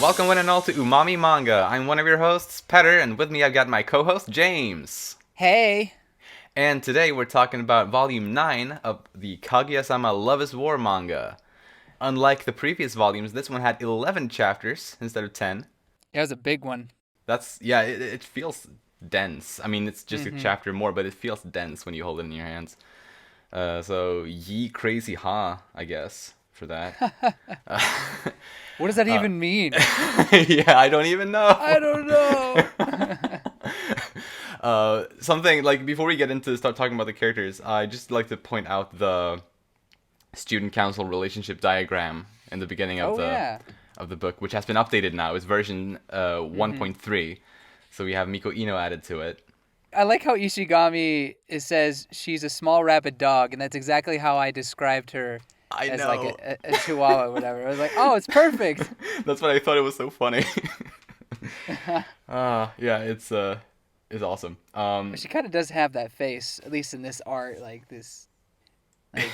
Welcome one and all to Umami Manga. I'm one of your hosts, Petter, and with me I've got my co-host, James. Hey. And today we're talking about Volume 9 of the Kaguya-sama Love is War manga. Unlike the previous volumes, this one had 11 chapters instead of 10. It was a big one. It feels dense. I mean, it's just a Mm-hmm. chapter more, but it feels dense when you hold it in your hands. So, ye crazy ha, I guess, for that. What does that even mean? Yeah, I don't even know. I don't know. Something like before we get into start talking about the characters, I just like to point out the student council relationship diagram in the beginning of Oh, the yeah. of the book, which has been updated now. It's version Mm-hmm. 1.3, so we have Miko Ino added to it. I like how Ishigami says she's a small rabid dog, and that's exactly how I described her I as like know. a chihuahua or whatever. I was like, oh, it's perfect. That's what I thought. It was so funny. Yeah, it's awesome. But she kind of does have that face, at least in this art, like this like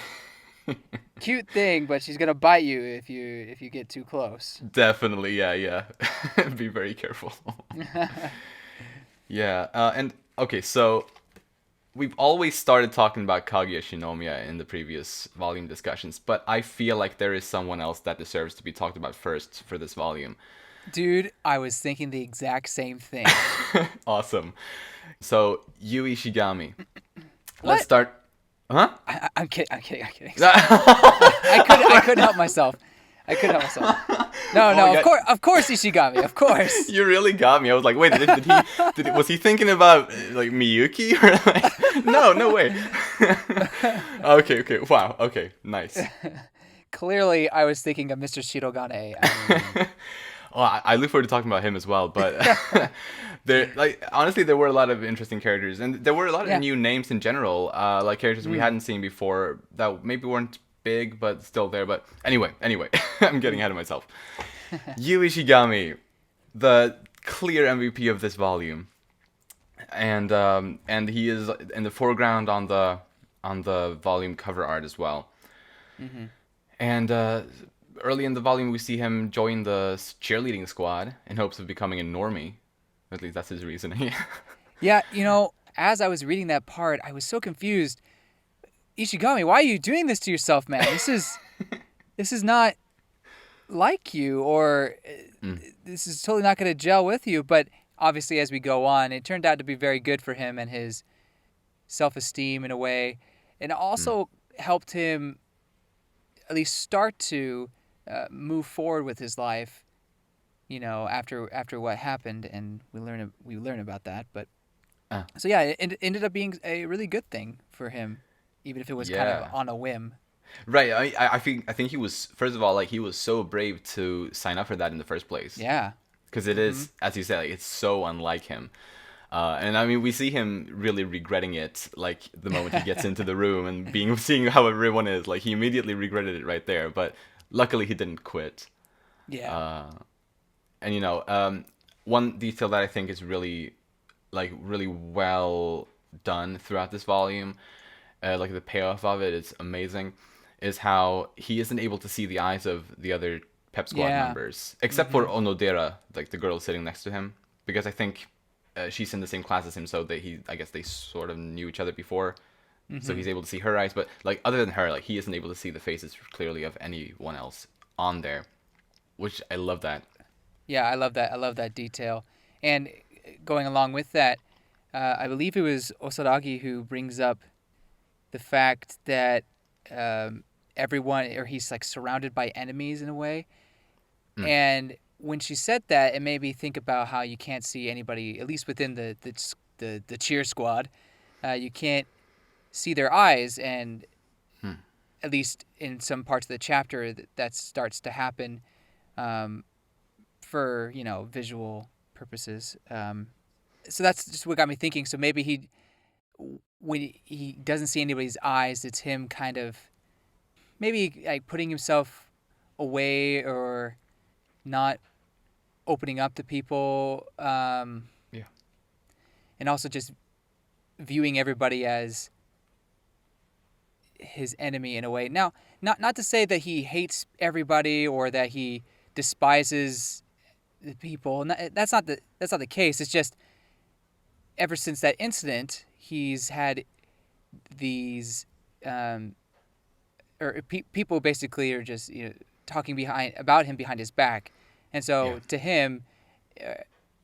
cute thing, but she's gonna bite you if you get too close. Definitely, yeah. Be very careful. Yeah, and okay, so we've always started talking about Kaguya Shinomiya in the previous volume discussions, but I feel like there is someone else that deserves to be talked about first for this volume. Dude, I was thinking the exact same thing. Awesome. So, Yu Ishigami. Let's What? start. Huh? I'm kidding. I'm kidding. I'm kidding. I couldn't help myself. I couldn't help myself. No, Oh my of God. course, Ishigami, of course. You really got me. I was like, wait, was he thinking about like Miyuki or like? No way. Okay, wow, okay, nice. Clearly, I was thinking of Mr. Shirogane. I mean, Well, I look forward to talking about him as well, but there, like, honestly, there were a lot of interesting characters, and there were a lot of yeah. new names in general, like characters we hadn't seen before that maybe weren't big but still there. But anyway, I'm getting ahead of myself. Yu Ishigami, the clear MVP of this volume, and he is in the foreground on the volume cover art as well. Mm-hmm. And early in the volume, we see him join the cheerleading squad in hopes of becoming a normie. At least that's his reasoning. Yeah, as I was reading that part, I was so confused. Ishigami, why are you doing this to yourself, man? This is not like you, or this is totally not going to gel with you. But obviously, as we go on, it turned out to be very good for him and his self-esteem in a way, and also helped him at least start to move forward with his life. After what happened, and we learn about that. But Uh, so yeah, it ended up being a really good thing for him, even if it was kind of yeah. on a whim. Right. I think he was, first of all, like, he was so brave to sign up for that in the first place. Yeah. Because it is, as you said, like, it's so unlike him. And I mean, we see him really regretting it, like the moment he gets into the room and seeing how everyone is. Like, he immediately regretted it right there. But luckily, he didn't quit. Yeah. And one detail that I think is really well done throughout this volume, like the payoff of it is amazing, is how he isn't able to see the eyes of the other Pep Squad Yeah. members, except for Onodera, like the girl sitting next to him, because I think she's in the same class as him, so I guess they sort of knew each other before, so he's able to see her eyes. But like, other than her, like, he isn't able to see the faces clearly of anyone else on there, which I love that. Yeah, I love that. I love that detail. And going along with that, I believe it was Osaragi who brings up the fact that everyone, or he's like surrounded by enemies in a way. And when she said that, it made me think about how you can't see anybody, at least within the cheer squad. You can't see their eyes, and at least in some parts of the chapter, that starts to happen. For visual purposes. So that's just what got me thinking. So maybe when he doesn't see anybody's eyes, it's him kind of maybe like putting himself away or not opening up to people, Yeah. and also just viewing everybody as his enemy in a way. Now, not to say that he hates everybody or that he despises the people. And that's not the case. It's just ever since that incident, he's had these people basically are just talking about him behind his back, and Yeah. so to him, uh,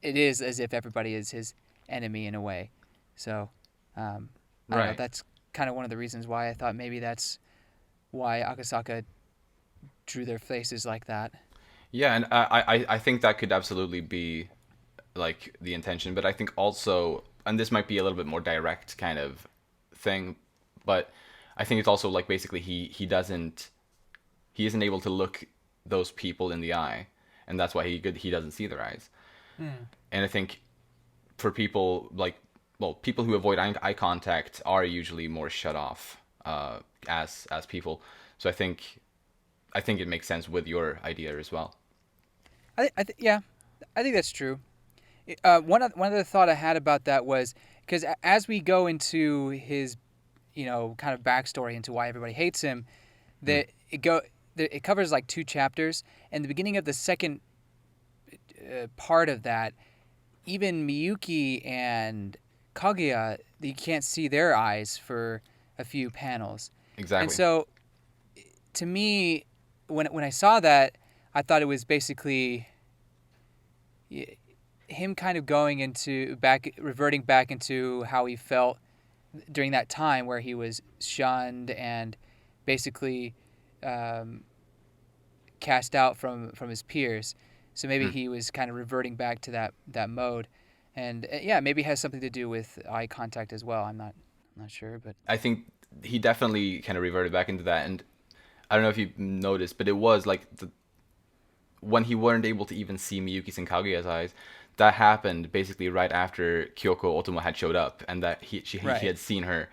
it is as if everybody is his enemy in a way. So I don't know. Right. That's kind of one of the reasons why I thought maybe that's why Akasaka drew their faces like that. Yeah, and I think that could absolutely be like the intention, but I think also, and this might be a little bit more direct kind of thing, but I think it's also like basically he isn't able to look those people in the eye, and that's why he doesn't see their eyes. And I think for people like, well, people who avoid eye contact are usually more shut off as people. So I think it makes sense with your idea as well. Yeah, I think that's true. One other thought I had about that was because as we go into his, kind of backstory into why everybody hates him, that it covers like 2 chapters, and the beginning of the second part of that, even Miyuki and Kaguya, you can't see their eyes for a few panels, and Exactly. so to me, when I saw that, I thought it was basically him kind of reverting back into how he felt during that time where he was shunned and basically um, cast out from his peers. So maybe Hmm. he was kind of reverting back to that mode, and yeah, maybe it has something to do with eye contact as well. I'm not sure, but I think he definitely kind of reverted back into that, and I don't know if you noticed, but it was like when he weren't able to even see Miyuki's and Kaguya's eyes, that happened basically right after Kyoko Otomo had showed up, and that he right. had seen her.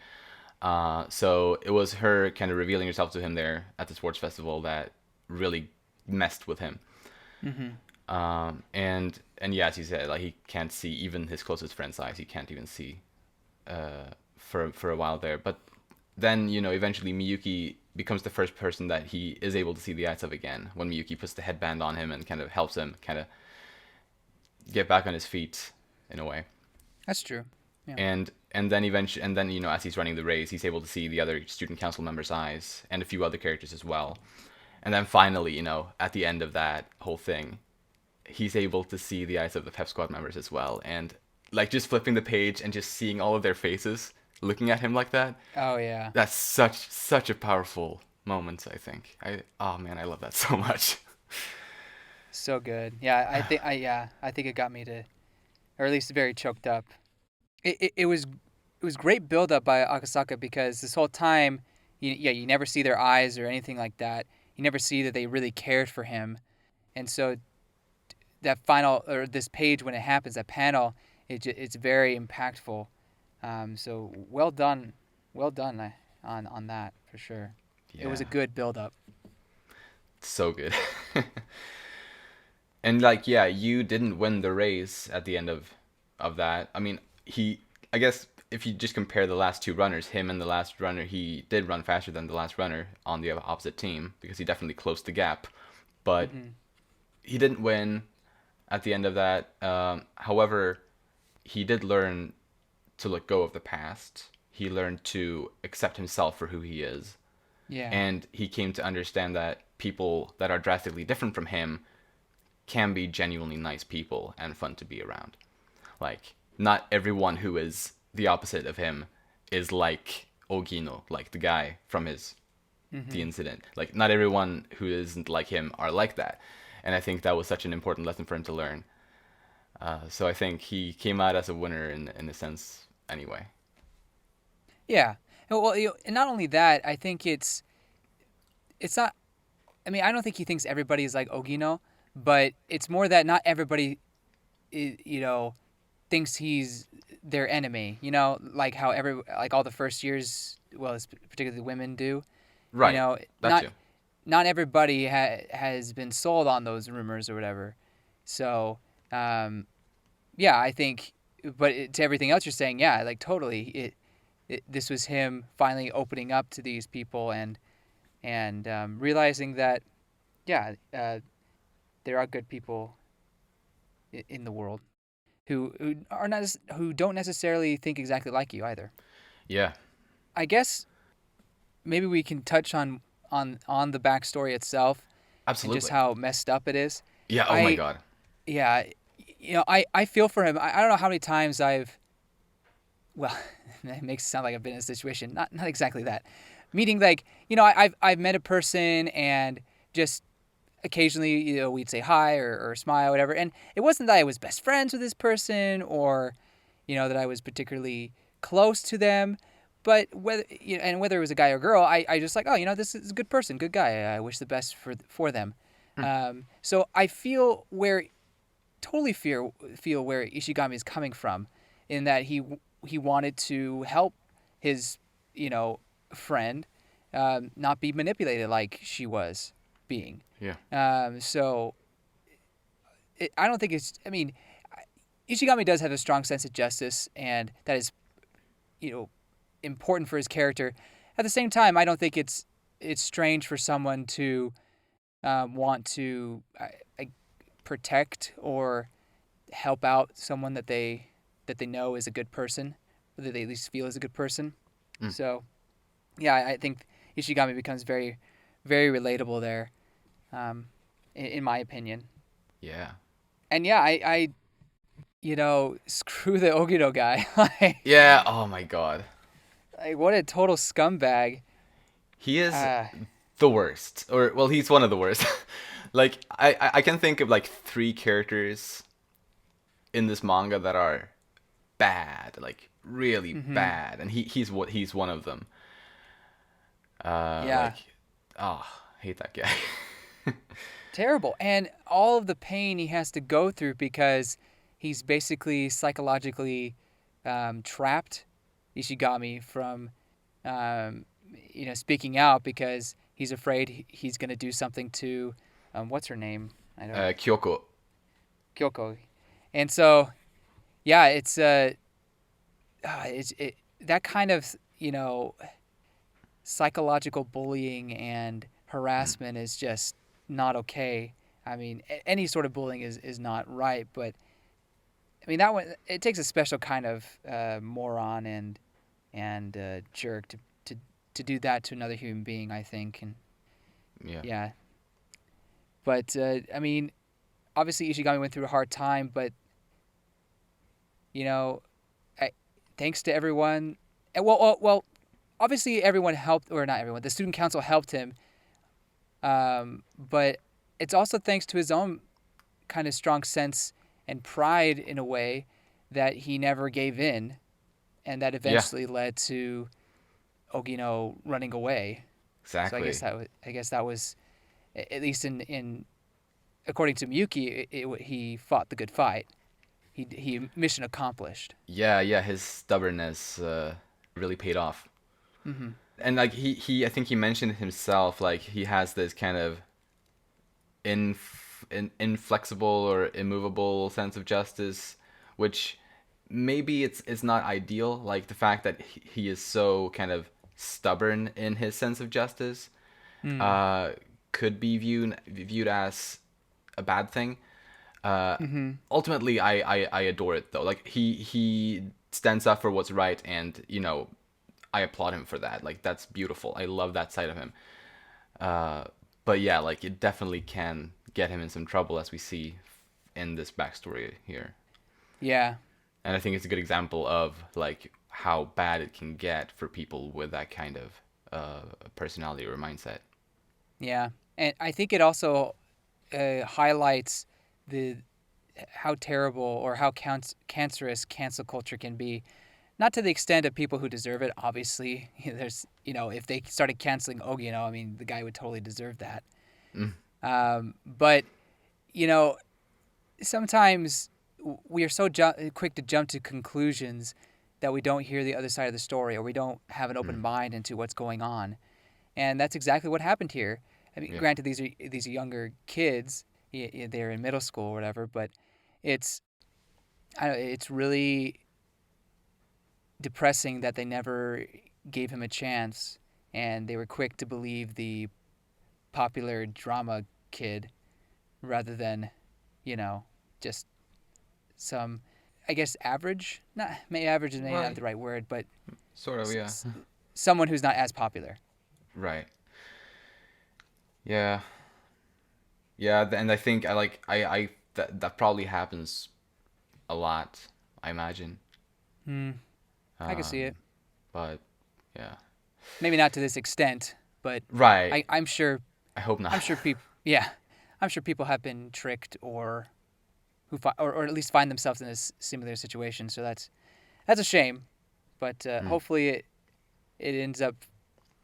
So it was her kind of revealing herself to him there at the sports festival that really messed with him. Hmm. And yeah, as you said, like he can't see even his closest friend's eyes. He can't even see for a while there. But then eventually Miyuki becomes the first person that he is able to see the eyes of again when Miyuki puts the headband on him and kind of helps him kind of get back on his feet in a way. That's true. Yeah. And then eventually, and then as he's running the race, he's able to see the other student council members' eyes and a few other characters as well. And then finally, at the end of that whole thing, he's able to see the eyes of the Pep Squad members as well. And like just flipping the page and just seeing all of their faces looking at him like that, Oh yeah. that's such a powerful moment, I think. Oh man, I love that so much. So good. Yeah, I think it got me to, or at least very choked up. It was great build up by Akasaka because this whole time, you never see their eyes or anything like that. You never see that they really cared for him, and so that final or this page when it happens, that panel, it's very impactful. So well done on that for sure. It was Yeah, a good build up. so good. And like, yeah, you didn't win the race at the end of that. I mean, I guess if you just compare the last two runners, him and the last runner, he did run faster than the last runner on the opposite team because he definitely closed the gap. But Hmm. he didn't win at the end of that. However, he did learn to let go of the past. He learned to accept himself for who he is. Yeah. And he came to understand that people that are drastically different from him can be genuinely nice people and fun to be around. Like, not everyone who is the opposite of him is like Ogino, like the guy from the Hmm. incident. Like, not everyone who isn't like him are like that. And I think that was such an important lesson for him to learn. So I think he came out as a winner in a sense anyway. Yeah. Well, and not only that, I think it's not. I mean, I don't think he thinks everybody is like Ogino, but it's more that not everybody, you know, thinks he's their enemy. Like how like all the first years, well, particularly women do. You Right. know, That not too. not everybody has been sold on those rumors or whatever. So, yeah, I think. But to everything else you're saying, yeah, like totally. This was him finally opening up to these people and realizing that, yeah, there are good people in the world who are not who don't necessarily think exactly like you either. Yeah, I guess maybe we can touch on the backstory itself and just absolutely. how messed up it is. Yeah. Oh my I God. yeah, I feel for him. I don't know how many times well, it makes it sound like I've been in a situation. Not exactly that. Meaning like, I've met a person and just occasionally, we'd say hi or smile, whatever. And it wasn't that I was best friends with this person or, that I was particularly close to them. But whether it was a guy or girl, I just like, oh, this is a good person, good guy. I wish the best for them. So I totally feel where Ishigami is coming from, in that he wanted to help his friend not be manipulated like she was being. Yeah. So I don't think it's. I mean, Ishigami does have a strong sense of justice, and that is, important for his character. At the same time, I don't think it's strange for someone to want to protect or help out someone that they know is a good person, or that they at least feel is a good person. So, yeah, I think Ishigami becomes very, very relatable there, in my opinion. Yeah. And yeah, I screw the Ogino guy. Yeah. Oh my God. Like, what a total scumbag. He is Uh, the worst, or well, he's one of the worst. Like I can think of like three characters in this manga that are bad, like really bad, and he's one of them. yeah, Like, oh, I hate that guy. terrible. And all of the pain he has to go through because he's basically psychologically trapped Ishigami from, speaking out because he's afraid he's going to do something to, what's her name? I don't. Kyoko. Kyoko. And so, yeah, it's that kind of psychological bullying and harassment is just not okay. I mean, any sort of bullying is not right, but I mean that one, it takes a special kind of moron and jerk to do that to another human being, I think. And Yeah. yeah, but I mean, obviously Ishigami went through a hard time, but you know, thanks to everyone. Well, obviously everyone helped, or not everyone. The student council helped him, but it's also thanks to his own kind of strong sense and pride in a way that he never gave in, and that Yeah. eventually led to Ogino running away. So Exactly. I guess that was, at least in according to Miyuki, he fought the good fight. He mission accomplished. Yeah. Yeah. His stubbornness really paid off. Mm-hmm. And like I think he mentioned himself, like he has this kind of inflexible or immovable sense of justice, which maybe it's not ideal. Like the fact that he is so kind of stubborn in his sense of justice Mm. uh, could be viewed as a bad thing. Mm-hmm. Ultimately, I adore it though. Like he stands up for what's right, and I applaud him for that. Like that's beautiful. I love that side of him. Uh, but yeah, like it definitely can get him in some trouble, as we see in this backstory here. Yeah. And I think it's a good example of like how bad it can get for people with that kind of personality or mindset. Yeah. And I think it also highlights the how terrible or how cancerous cancel culture can be. Not to the extent of people who deserve it. Obviously, there's if they started canceling Ogi, I mean, the guy would totally deserve that. Mm. But you know, sometimes we are so quick to jump to conclusions that we don't hear the other side of the story, or we don't have an open Mm. mind into what's going on. And that's exactly what happened here. I mean, Yeah. granted, these are younger kids; they're in middle school or whatever. But it's it's really depressing that they never gave him a chance, and they were quick to believe the popular drama kid rather than, just some, I guess, average. Not maybe average is maybe not Right. the right word, but Sort of, yeah. someone who's not as popular. Right. Yeah. Yeah, and I think I that probably happens a lot, I imagine. Hmm. I can see it. But yeah. Maybe not to this extent, but Right. I'm sure. I hope not. I'm sure people. Yeah, I'm sure people have been tricked or or at least find themselves in a similar situation. So that's a shame. But hopefully it ends up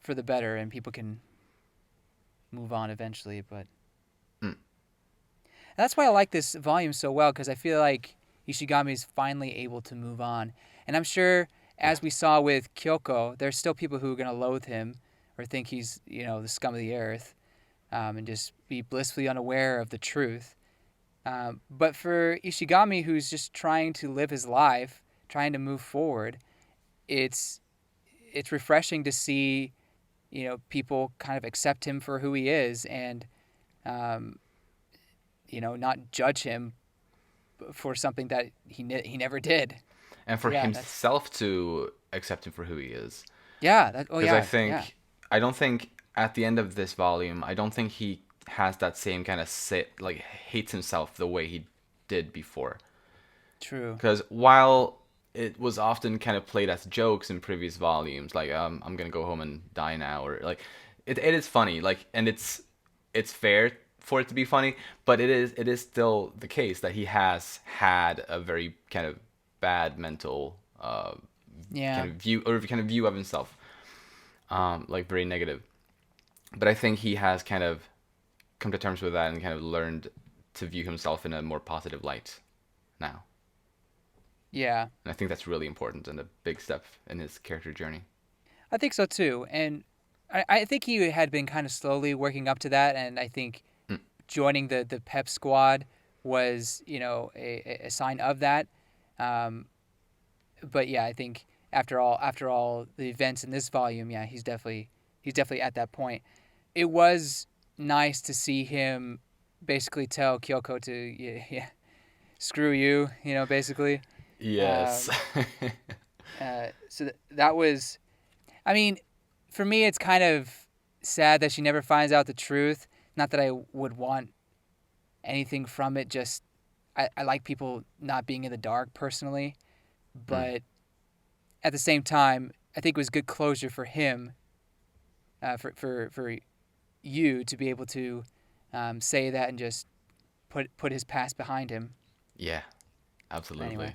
for the better and people can move on eventually. But Mm. that's why I like this volume so well, because I feel like Ishigami is finally able to move on. And I'm sure, as we saw with Kyoko, there's still people who are going to loathe him or think he's, the scum of the earth, and just be blissfully unaware of the truth. But for Ishigami, who's just trying to live his life, trying to move forward, it's refreshing to see, people kind of accept him for who he is and, not judge him for something that he never did. And So for yeah, himself to accept him for who he is. oh Because yeah. I don't think at the end of this volume, I don't think he has that same kind of hates himself the way he did before. True. Because while it was often kind of played as jokes in previous volumes, like I'm gonna go home and die now, or like it is funny, like, and it's fair for it to be funny, but it is still the case that he has had a very kind of bad mental Yeah. kind of view of himself, like very negative. But I think he has kind of come to terms with that and kind of learned to view himself in a more positive light now. Yeah. And I think that's really important and a big step in his character journey. I think so too. And I think he had been kind of slowly working up to that, and I think Mm. joining the pep squad was, a sign of that. Um, but yeah, I think after all the events in this volume, yeah, he's definitely at that point. It was nice to see him basically tell Kyoko to yeah screw you, basically. Yes. Um, so that was, I mean, for me, it's kind of sad that she never finds out the truth. Not that I would want anything from it. Just I like people not being in the dark personally, Mm. but at the same time, I think it was good closure for him, for you to be able to say that and just put his past behind him. Yeah, But absolutely. anyway,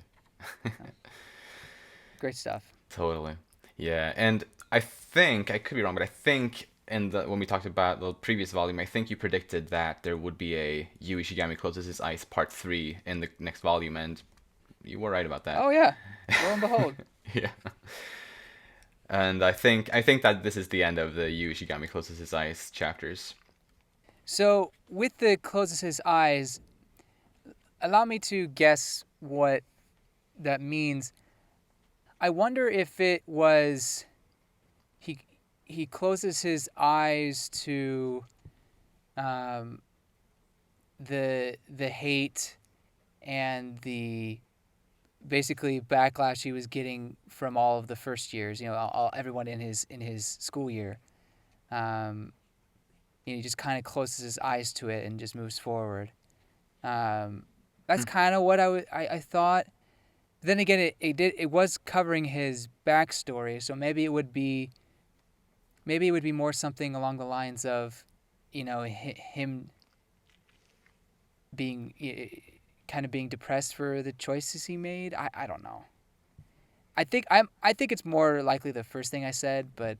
great stuff. Totally. Yeah, and I think I could be wrong, but I think when we talked about the previous volume, I think you predicted that there would be a Yu Ishigami Closes His Eyes Part 3 in the next volume, and you were right about that. Oh yeah, lo and behold. Yeah. And I think that this is the end of the Yu Ishigami Closes His Eyes chapters. So with the closes his eyes, allow me to guess what that means. I wonder if it was he he closes his eyes to um, the hate and the basically backlash he was getting from all of the first years. Everyone in his school year. Um, he just kind of closes his eyes to it and just moves forward. That's kind of what I thought. Then again, it was covering his backstory, so maybe it would be more something along the lines of, him being kind of being depressed for the choices he made. I don't know. I think it's more likely the first thing I said, but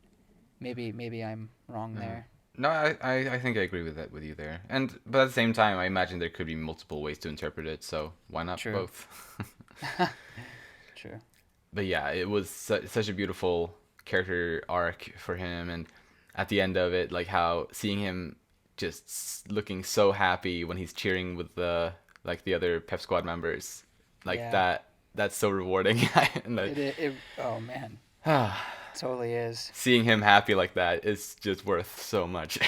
maybe I'm wrong there. No, I think I agree with that with you there. But at the same time, I imagine there could be multiple ways to interpret it, so why not True. both? True. But yeah, it was such a beautiful character arc for him, and at the end of it, like how seeing him just looking so happy when he's cheering with the other Pep Squad members, like Yeah. that's so rewarding. And Oh man, totally is. seeing him happy like that is just worth so much.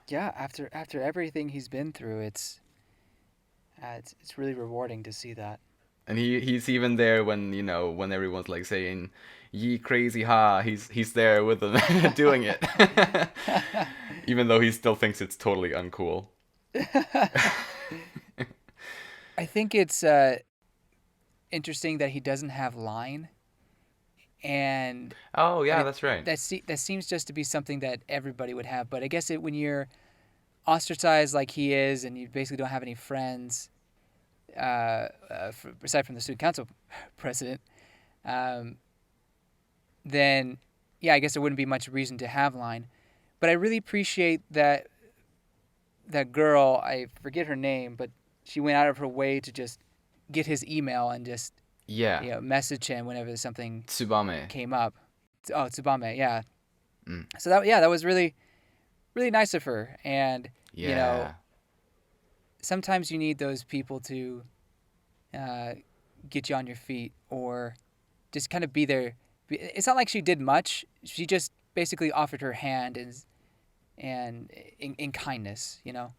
Yeah, after everything he's been through, it's It's really rewarding to see that. And he's even there when when everyone's like saying, "Ye crazy ha." He's there with them doing it, even though he still thinks it's totally uncool. I think it's interesting that he doesn't have line, and Oh I yeah, mean that's right. that seems just to be something that everybody would have. But I guess when you're ostracized like he is, and you basically don't have any friends, aside from the student council president, um, then yeah, I guess there wouldn't be much reason to have line. But I really appreciate that girl. I forget her name, but she went out of her way to just get his email and just Yeah, message him whenever something Tsubame. came up. Oh, Tsubame, yeah. Mm. So that was really really nice of her, and Yeah. sometimes you need those people to uh, get you on your feet or just kind of be there. It's not like she did much. She just basically offered her hand and in kindness, So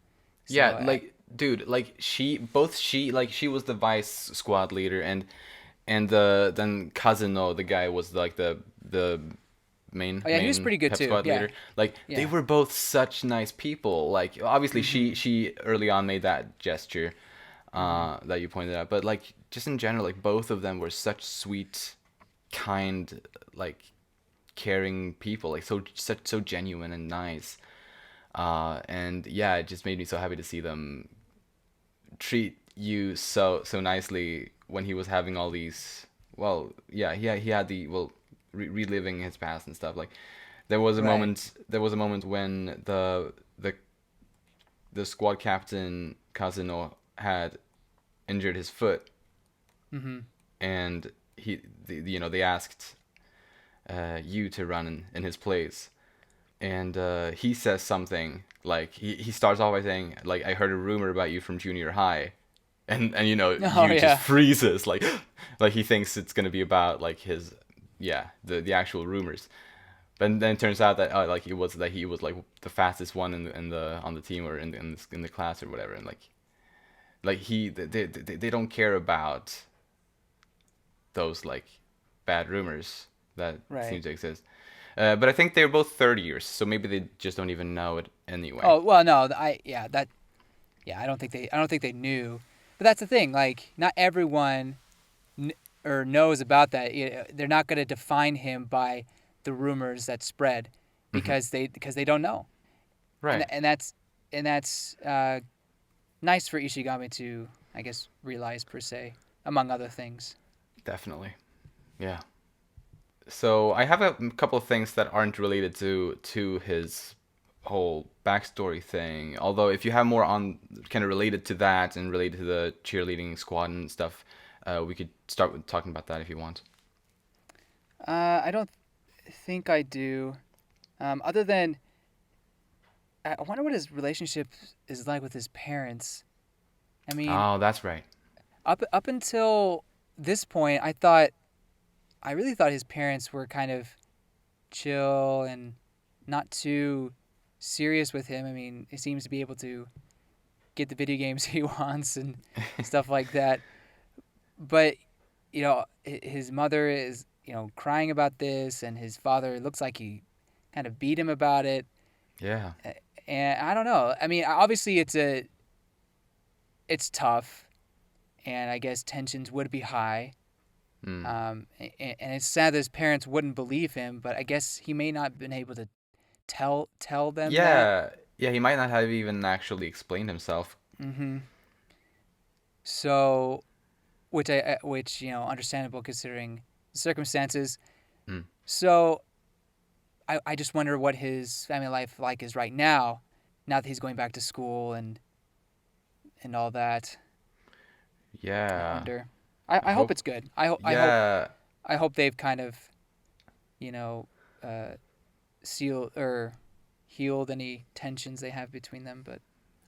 Yeah, like dude, like she was the vice squad leader, and then Kazuno, the guy, was like the main oh yeah, he was pretty good pep too. squad Yeah, leader. Like they yeah. were both such nice people. Like obviously she early on made that gesture that you pointed out, but like just in general, like both of them were such sweet, kind, like caring people, like so genuine and nice. And yeah, it just made me so happy to see them treat you so nicely when he was having all these. Well, yeah, he had the reliving his past and stuff. Like Right. there was a moment when the squad captain Kazuno had injured his foot, Mm-hmm. and they asked you to run in his place, and he says something like he starts off by saying, like, I heard a rumor about you from junior high, and Oh you just yeah. freezes, like like he thinks it's gonna be about like his, yeah, the actual rumors. But then it turns out that like he was like the fastest one in the on the team, or in the class or whatever, and like they don't care about those like bad rumors that seem Right. to exist. But I think they're both third years, so maybe they just don't even know it anyway. Oh well, no, I don't think they knew, but that's the thing. Like, not everyone kn- or knows about that. They're not going to define him by the rumors that spread Hmm. because they don't know, Right. and that's nice for Ishigami to, I guess, realize per se, among other things. Definitely. Yeah. So I have a couple of things that aren't related to his whole backstory thing. Although if you have more on kind of related to that and related to the cheerleading squad and stuff, we could start with talking about that if you want. I don't think I do. Other than I wonder what his relationship is like with his parents. I mean, Oh, that's right. up until this point, I really thought his parents were kind of chill and not too serious with him. I mean, he seems to be able to get the video games he wants and stuff like that. But his mother is crying about this, and his father looks like he kind of beat him about it. Yeah. And I don't know. I mean, obviously it's tough, and I guess tensions would be high. Mm. And it's sad that his parents wouldn't believe him, but I guess he may not have been able to tell them that. Yeah. Yeah, he might not have even actually explained himself. Hmm. So, which understandable considering the circumstances. Mm. So I just wonder what his family life like is right now, now that he's going back to school and all that. I Yeah. wonder. I I hope hope. it's good. Yeah. I hope they've kind of you know uh, sealed or healed any tensions they have between them. But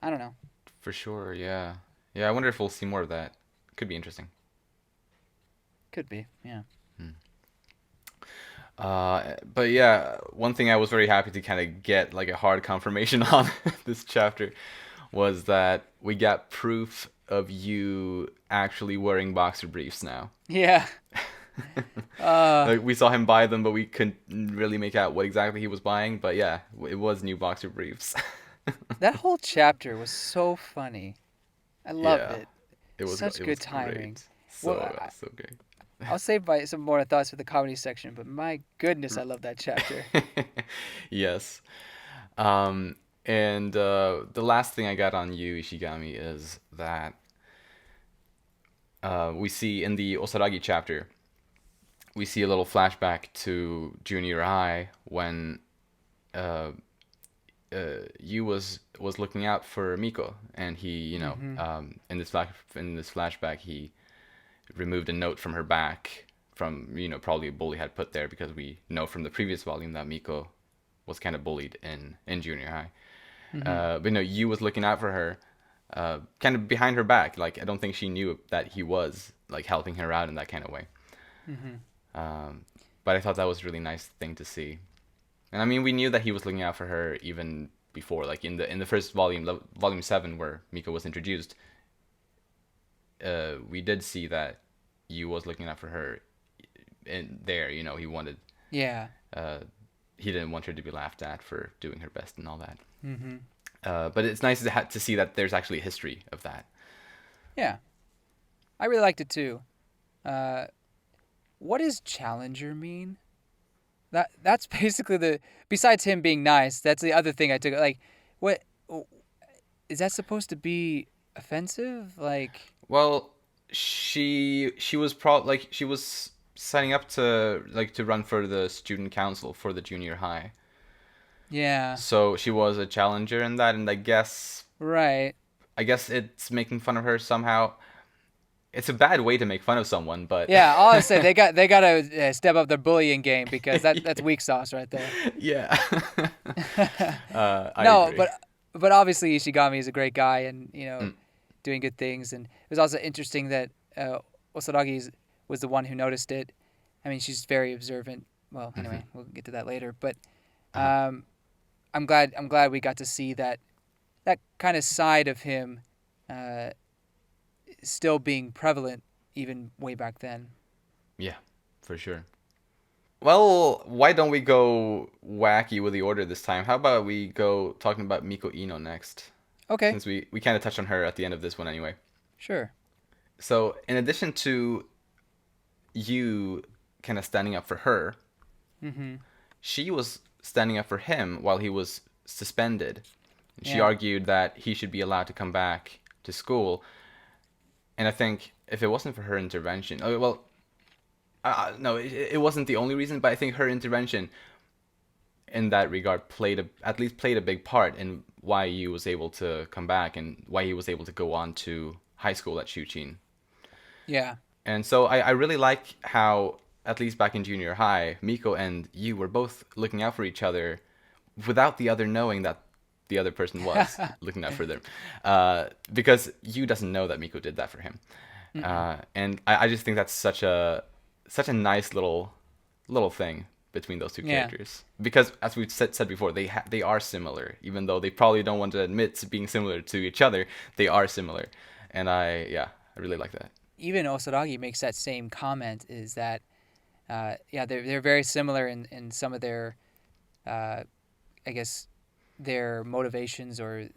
I don't know. For sure. Yeah. Yeah. I wonder if we'll see more of that. Could be interesting. Could be. Yeah. Hmm. But yeah, one thing I was very happy to kind of get like a hard confirmation on this chapter was that we got proof of you actually wearing boxer briefs now. Yeah. Like we saw him buy them, but we couldn't really make out what exactly he was buying. But yeah, it was new boxer briefs. That whole chapter was so funny. I loved Yeah, it. it was Such it good was timing. great. Well, So great. I'll save some more thoughts for the comedy section, but my goodness, I love that chapter. Yes. Um, and the last thing I got on you, Ishigami, is that we see in the Osaragi chapter, we see a little flashback to junior high when uh, Yu was looking out for Miko, and he, Mm-hmm. in this flashback, he removed a note from her back from probably a bully had put there because we know from the previous volume that Miko was kind of bullied in junior high. Mm-hmm. But no, Yu was looking out for her, kind of behind her back. Like I don't think she knew that he was like helping her out in that kind of way. Mm-hmm. Um, but I thought that was a really nice thing to see. And I mean, we knew that he was looking out for her even before, like in the first volume, volume 7, where Miko was introduced. We did see that Yu was looking out for her. In there, he wanted. Yeah. Uh, he didn't want her to be laughed at for doing her best and all that. Mm-hmm. But it's nice to see that there's actually a history of that. Yeah. I really liked it too. Uh, what does challenger mean? That's basically besides him being nice, that's the other thing I took. Like, what is that supposed to be offensive? Like, Well, she was she was signing up to run for the student council for the junior high. yeah, So she was a challenger in that, and right. I guess it's making fun of her somehow. It's a bad way to make fun of someone, but Yeah, all I say they gotta step up their bullying game because that's weak sauce right there. yeah. I No, agree. but obviously Ishigami is a great guy and Mm, doing good things, and it was also interesting that Osaragi was the one who noticed it. I mean, she's very observant. Well, mm-hmm. anyway, we'll get to that later. But Uh-huh. um, I'm glad we got to see that kind of side of him uh, still being prevalent even way back then. Yeah, for sure. Well, why don't we go wacky with the order this time? How about we go talking about Miko Ino next? Okay, Since we kind of touched on her at the end of this one anyway. sure. So, in addition to you kind of standing up for her, Mm-hmm. she was standing up for him while he was suspended. She Yeah. argued that he should be allowed to come back to school. And I think if it wasn't for her intervention, oh, well, no, it wasn't the only reason, but I think her intervention in that regard at least played a big part in why Yu was able to come back and why he was able to go on to high school at Shuqin. Yeah. And so I really like how, at least back in junior high, Miko and Yu were both looking out for each other without the other knowing that the other person was looking out for them. Because Yu doesn't know that Miko did that for him. And I just think that's such a nice little thing between those two Yeah. characters. Because as we've said before, they are similar, even though they probably don't want to admit to being similar to each other. They are similar, and I really like that. Even Osaragi makes that same comment. Is that yeah, they're very similar in some of their I guess their motivations or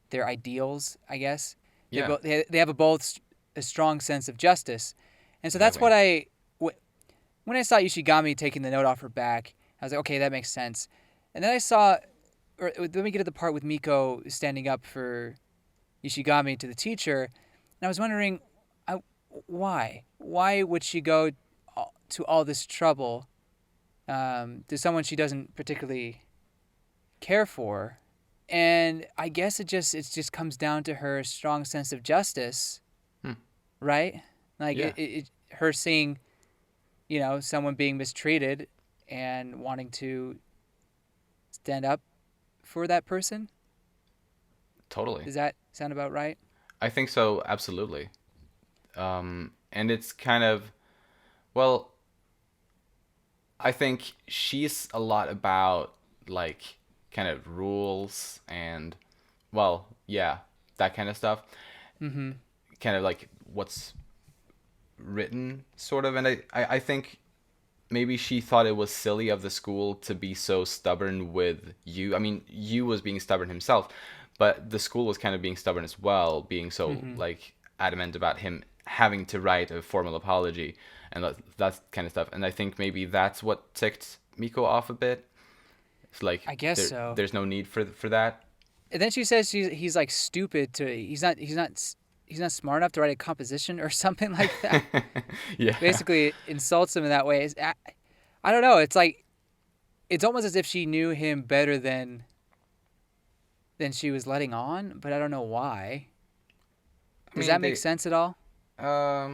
their ideals. I guess Yeah, they have a strong sense of justice, and so that's exactly. what when I saw Ishigami taking the note off her back, I was like, okay, that makes sense. And then I saw, or let me get to the part with Miko standing up for Ishigami to the teacher, and I was wondering, why? Why would she go to all this trouble to someone she doesn't particularly care for? And I guess it just comes down to her strong sense of justice, Hmm. right? Like Yeah, her seeing, someone being mistreated and wanting to stand up for that person. totally. Does that sound about right? I think so, absolutely. And it's kind of, well, I think she's a lot about like kind of rules and, well, yeah, that kind of stuff. Mm-hmm. kind of like what's written, sort of. And I think maybe she thought it was silly of the school to be so stubborn with Yu. I mean, Yu was being stubborn himself, but the school was kind of being stubborn as well, being so like adamant about him having to write a formal apology and that kind of stuff. And I think maybe that's what ticked Miko off a bit. It's like, I guess so. There's no need for that. And then she says he's like stupid to he's not smart enough to write a composition or something like that. Yeah. Basically insults him in that way. I don't know. It's like it's almost as if she knew him better than she was letting on, but I don't know why. Does that make sense at all? I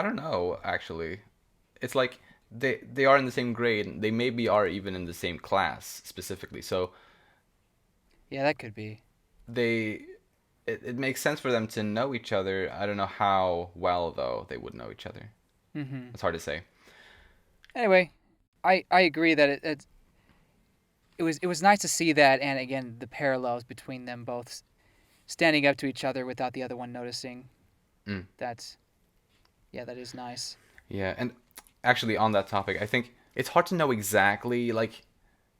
don't know, actually. It's like they are in the same grade. They maybe are even in the same class specifically. So yeah, that could be. It makes sense for them to know each other. I don't know how well though they would know each other. It's hard to say. Anyway, I agree that it was nice to see that, and again the parallels between them both standing up to each other without the other one noticing. That is nice. Yeah, and actually on that topic, I think it's hard to know exactly. Like,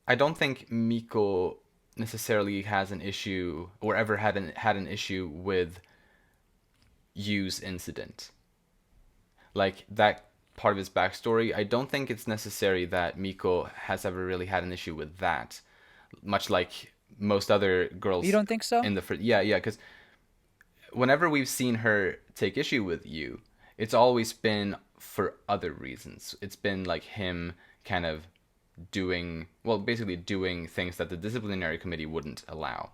I don't think Miko necessarily has an issue or ever had an issue with Yu's incident. Like that part of his backstory, I don't think it's necessary that Miko has ever really had an issue with that. Much like most other girls. You don't think so? In the yeah, because whenever we've seen her take issue with Yu, it's always been for other reasons. It's been like him kind of basically doing things that the disciplinary committee wouldn't allow,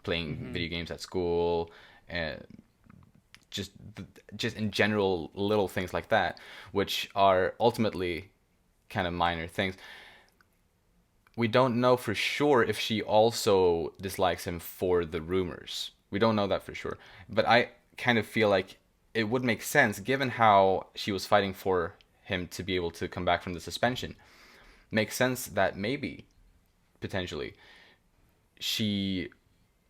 playing video games at school, just in general little things like that, which are ultimately kind of minor things. We don't know for sure if she also dislikes him for the rumors. We don't know that for sure. But I kind of feel like it would make sense, given how she was fighting for him to be able to come back from the suspension. Makes sense that maybe, potentially, she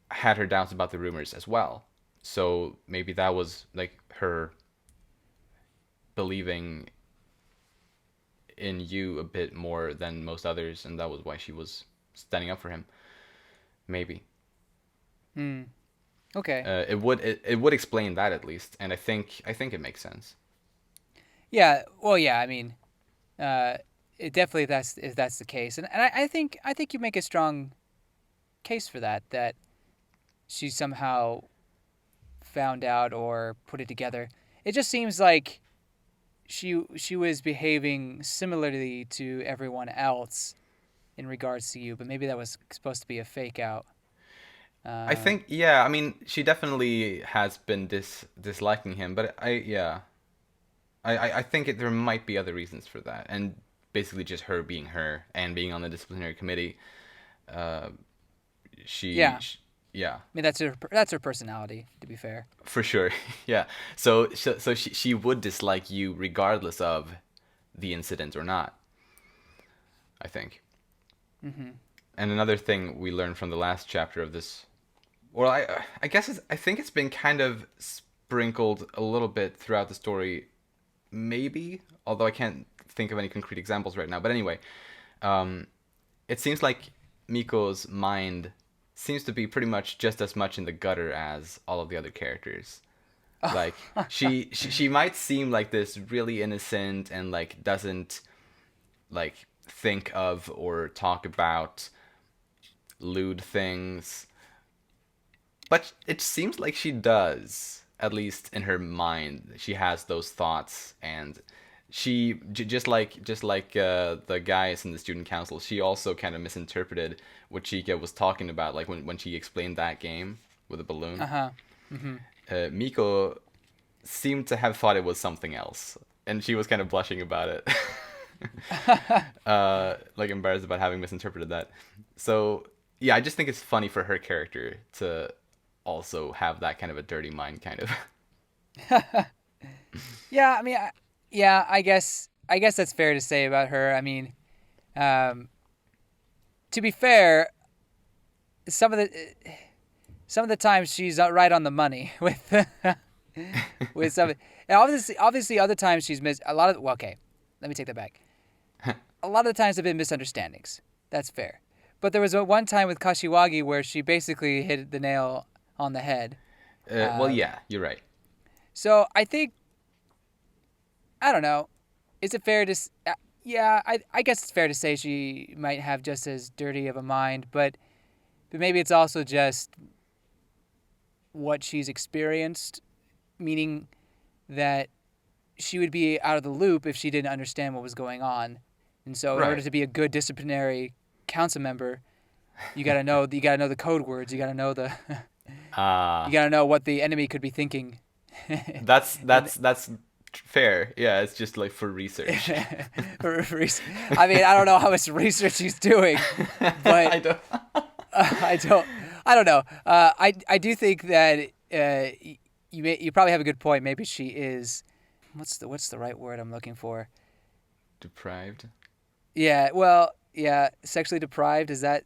had her doubts about the rumors as well. So maybe that was like her believing in Yu a bit more than most others, and that was why she was standing up for him. Maybe. Okay. It would explain that at least, and I think it makes sense. Yeah. Well, yeah. I mean, it definitely if that's the case, and I think you make a strong case for that she somehow found out or put it together. It just seems like she was behaving similarly to everyone else in regards to you, but maybe that was supposed to be a fake out. I think, yeah. I mean, she definitely has been disliking him, but I think there might be other reasons for that, and basically just her being her and being on the disciplinary committee. Yeah. I mean, that's her personality, to be fair. For sure, yeah. So she would dislike you regardless of the incident or not, I think. And another thing we learned from the last chapter of this, well, I guess I think it's been kind of sprinkled a little bit throughout the story, maybe, although I can't think of any concrete examples right now. But anyway, it seems like Miko's mind seems to be pretty much just as much in the gutter as all of the other characters. Like she might seem like this really innocent and like doesn't like think of or talk about lewd things, but it seems like she does, at least in her mind. She has those thoughts, and she just like the guys in the student council, she also kind of misinterpreted what Chika was talking about, like when she explained that game with a balloon. Miko seemed to have thought it was something else, and she was kind of blushing about it. Like embarrassed about having misinterpreted that. So yeah, I just think it's funny for her character to also have that kind of a dirty mind, kind of. Yeah, I mean, I guess that's fair to say about her. I mean, to be fair, some of the some of the times she's right on the money with with some. And obviously, other times she's missed a lot of. Well, okay, let me take that back. A lot of the times have been misunderstandings. That's fair. But there was one time with Kashiwagi where she basically hit the nail on the head. Well, yeah, you're right. So I think, I don't know, is it fair to? Yeah, I guess it's fair to say she might have just as dirty of a mind, but maybe it's also just what she's experienced, meaning that she would be out of the loop if she didn't understand what was going on. And so in order to be a good disciplinary council member, you gotta know the code words. You gotta know you gotta know what the enemy could be thinking. That's fair. Yeah, it's just like for research. I mean, I don't know how much research he's doing, but I don't know. I do think that you probably have a good point. Maybe she is. What's the right word I'm looking for? Deprived. Yeah. Well. Yeah. Sexually deprived. Is there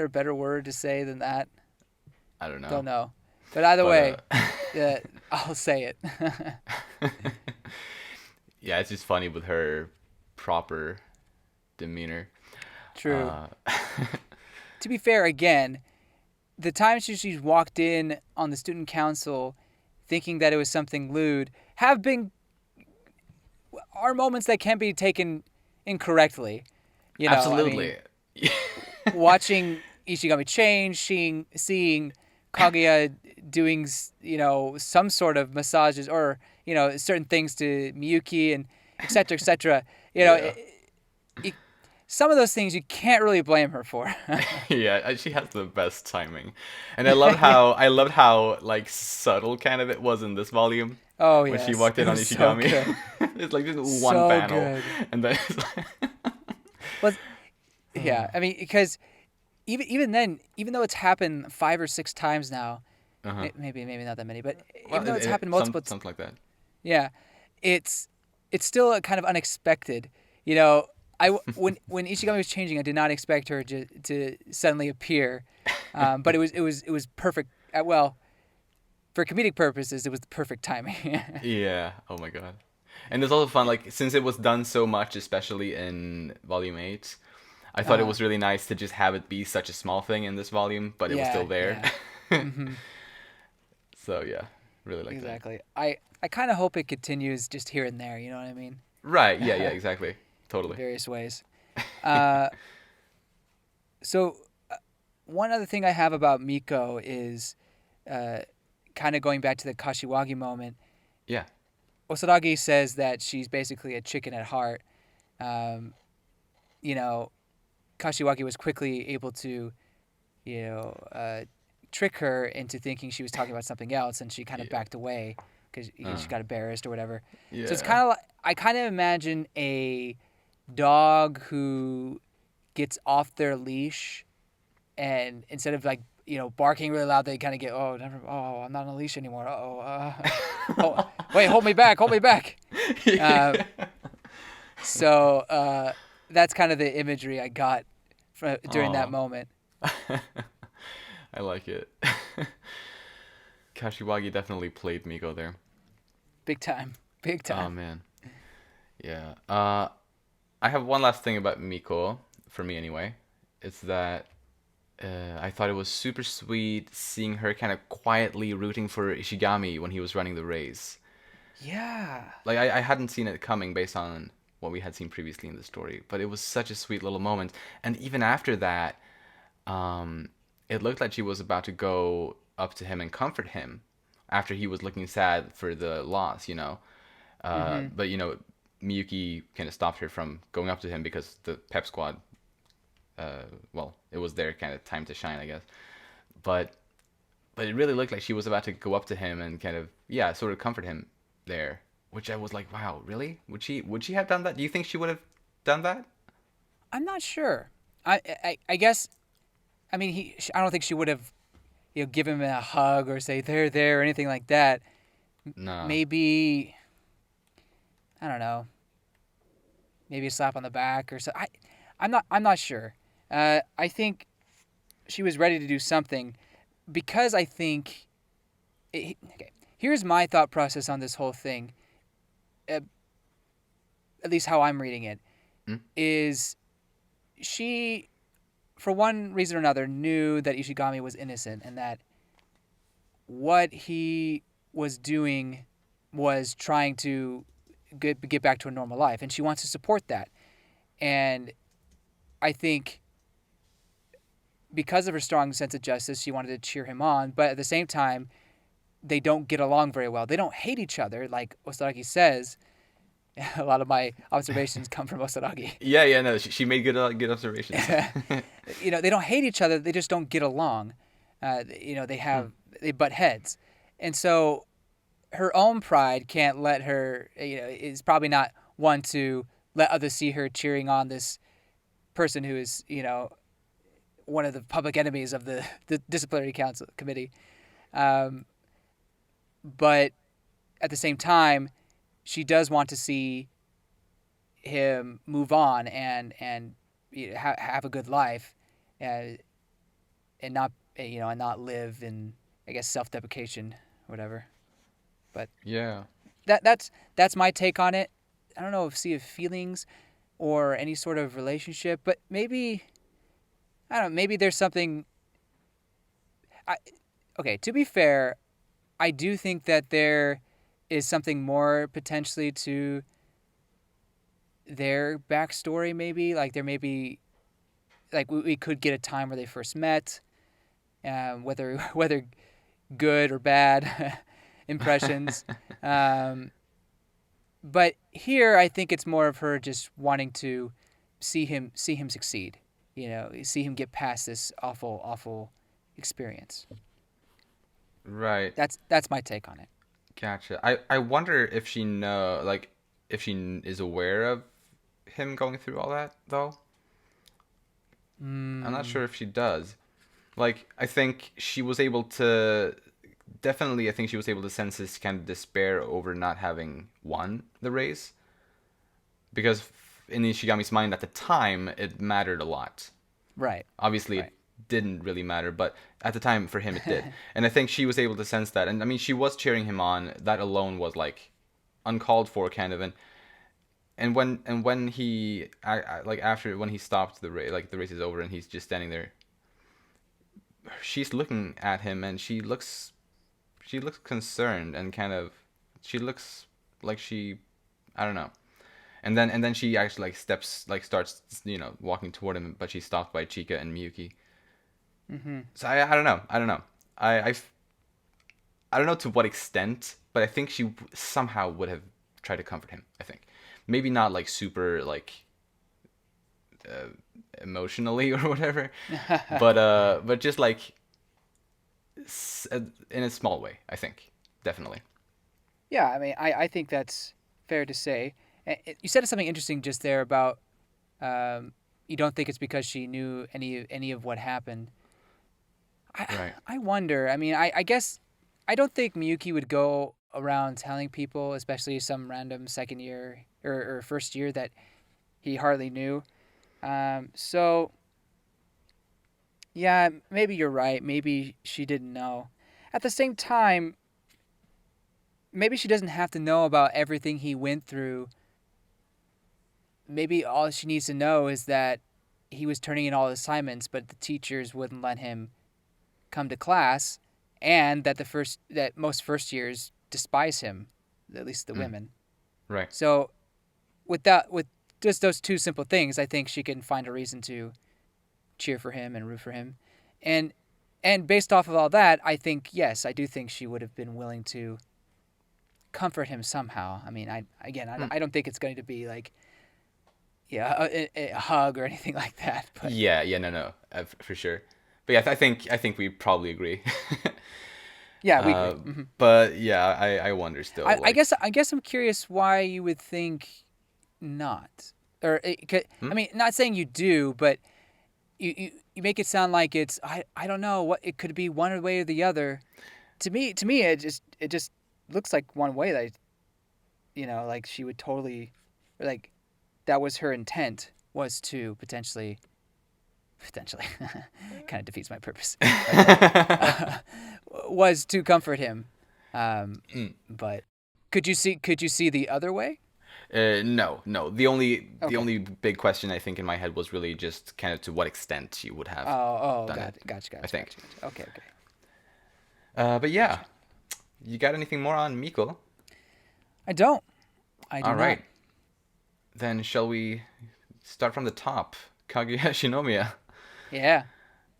a better word to say than that? I don't know. Don't know. But either way, I'll say it. Yeah, it's just funny with her proper demeanor. True. To be fair, again, the times she's walked in on the student council thinking that it was something lewd are moments that can be taken incorrectly. You know, absolutely. I mean, watching Ishigami change, seeing Kaguya doing, some sort of massages or, certain things to Miyuki and et cetera, et cetera. Some of those things you can't really blame her for. Yeah, she has the best timing. And I loved how like subtle kind of it was in this volume. Oh, yeah. When she walked in on Ishigami. So it's like just one panel. Good. And then it's like... Well, yeah, I mean, because even then, even though it's happened 5 or 6 times now, maybe not that many, but even though it's happened multiple something like that. Yeah, it's still kind of unexpected. When Ishigami was changing, I did not expect her to suddenly appear, but it was perfect. Well, for comedic purposes, it was the perfect timing. Yeah. Oh my god. And it's also fun, like, since it was done so much, especially in Volume 8, I thought it was really nice to just have it be such a small thing in this volume, but it was still there. Yeah. Mm-hmm. So, yeah, really like exactly. I kind of hope it continues just here and there, you know what I mean? Right, yeah, exactly. Totally. Various ways. So, one other thing I have about Miko is kind of going back to the Kashiwagi moment. Yeah. Osaragi says that she's basically a chicken at heart. Kashiwagi was quickly able to, trick her into thinking she was talking about something else, and she kind of backed away because she got embarrassed or whatever. Yeah. So it's kind of like, I kind of imagine a dog who gets off their leash, and instead of like barking really loud, they kind of get I'm not on a leash anymore. Oh, wait, hold me back. So that's kind of the imagery I got during that moment. I like it. Kashiwagi definitely played Miko there. Big time. Oh man. Yeah. I have one last thing about Miko, for me anyway. It's that I thought it was super sweet seeing her kind of quietly rooting for Ishigami when he was running the race. Yeah. Like, I hadn't seen it coming based on what we had seen previously in the story, but it was such a sweet little moment. And even after that, it looked like she was about to go up to him and comfort him after he was looking sad for the loss, But, Miyuki kind of stopped her from going up to him because the pep squad, it was their kind of time to shine, I guess. But it really looked like she was about to go up to him and kind of, sort of comfort him there, which I was like, wow, really? Would she have done that? Do you think she would have done that? I'm not sure. I guess, I mean, I don't think she would have, give him a hug or say there or anything like that. No. Maybe, I don't know. Maybe a slap on the back or so. I'm not sure. I think she was ready to do something, because I think, okay, here's my thought process on this whole thing. Uh, at least how I'm reading it, Mm? is she, for one reason or another, knew that Ishigami was innocent and that what he was doing was trying to get back to a normal life, and she wants to support that. And I think because of her strong sense of justice, she wanted to cheer him on, but at the same time, they don't get along very well. They don't hate each other, like Osaragi says. A lot of my observations come from Osaragi. Yeah, no, she made good observations. They don't hate each other. They just don't get along. They butt heads, and so her own pride can't let her. Is probably not one to let others see her cheering on this person who is one of the public enemies of the disciplinary council committee. But at the same time, she does want to see him move on and have a good life, and not and not live in, I guess, self-deprecation or whatever. But Yeah. that's my take on it. I don't know if see if feelings or any sort of relationship, but maybe I don't know. Maybe there's something. Okay, to be fair, I do think that there is something more potentially to their backstory. Maybe like there may be, like we could get a time where they first met, whether good or bad impressions. But here, I think it's more of her just wanting to see him succeed. See him get past this awful experience. Right. That's my take on it. Gotcha. I wonder if if she is aware of him going through all that though. I'm not sure if she does. Like, I think she was able to definitely. I think she was able to sense his kind of despair over not having won the race, because in Ishigami's mind at the time it mattered a lot. Right. Obviously, Right. it didn't really matter, but at the time for him it did. And I think she was able to sense that. And I mean, she was cheering him on. That alone was like uncalled for, kind of. And when he like after when he stopped the race, like the race is over and he's just standing there, she's looking at him and she looks concerned and kind of she looks like I don't know. And then she actually like starts walking toward him, but she's stopped by Chika and Miyuki. Mm-hmm. So I don't know. I don't know to what extent, but I think she somehow would have tried to comfort him. I think maybe not like super like emotionally or whatever, but just like in a small way. I think definitely. Yeah, I mean, I think that's fair to say. You said something interesting just there about you don't think it's because she knew any of what happened. Right. I wonder. I mean, I guess I don't think Miyuki would go around telling people, especially some random second year or first year that he hardly knew. So yeah, maybe you're right. Maybe she didn't know. At the same time, maybe she doesn't have to know about everything he went through. Maybe all she needs to know is that he was turning in all his assignments, but the teachers wouldn't let him come to class, and that most first years despise him, at least the women. Right. So with just those two simple things, I think she can find a reason to cheer for him and root for him, and based off of all that, I think yes, I do think she would have been willing to comfort him somehow. I mean, I don't think it's going to be like a hug or anything like that. But Yeah, no, for sure. But yeah, I think we probably agree. yeah, we agree. Mm-hmm. But yeah, I wonder still. I guess I'm curious why you would think not, or I mean, not saying you do, but you make it sound like it's I don't know what it could be one way or the other. To me, it just looks like one way that like she would totally, or like that was her intent, was to potentially potentially, kind of defeats my purpose, was to comfort him. But could you see the other way? No. The only Okay. big question I think in my head was really just kind of to what extent you would have done Got it. it. Gotcha. I think. Okay. But yeah, Gotcha. you got anything more on Miko? I don't. I do All not. right. Then shall we start from the top? Kaguya Shinomiya. Yeah.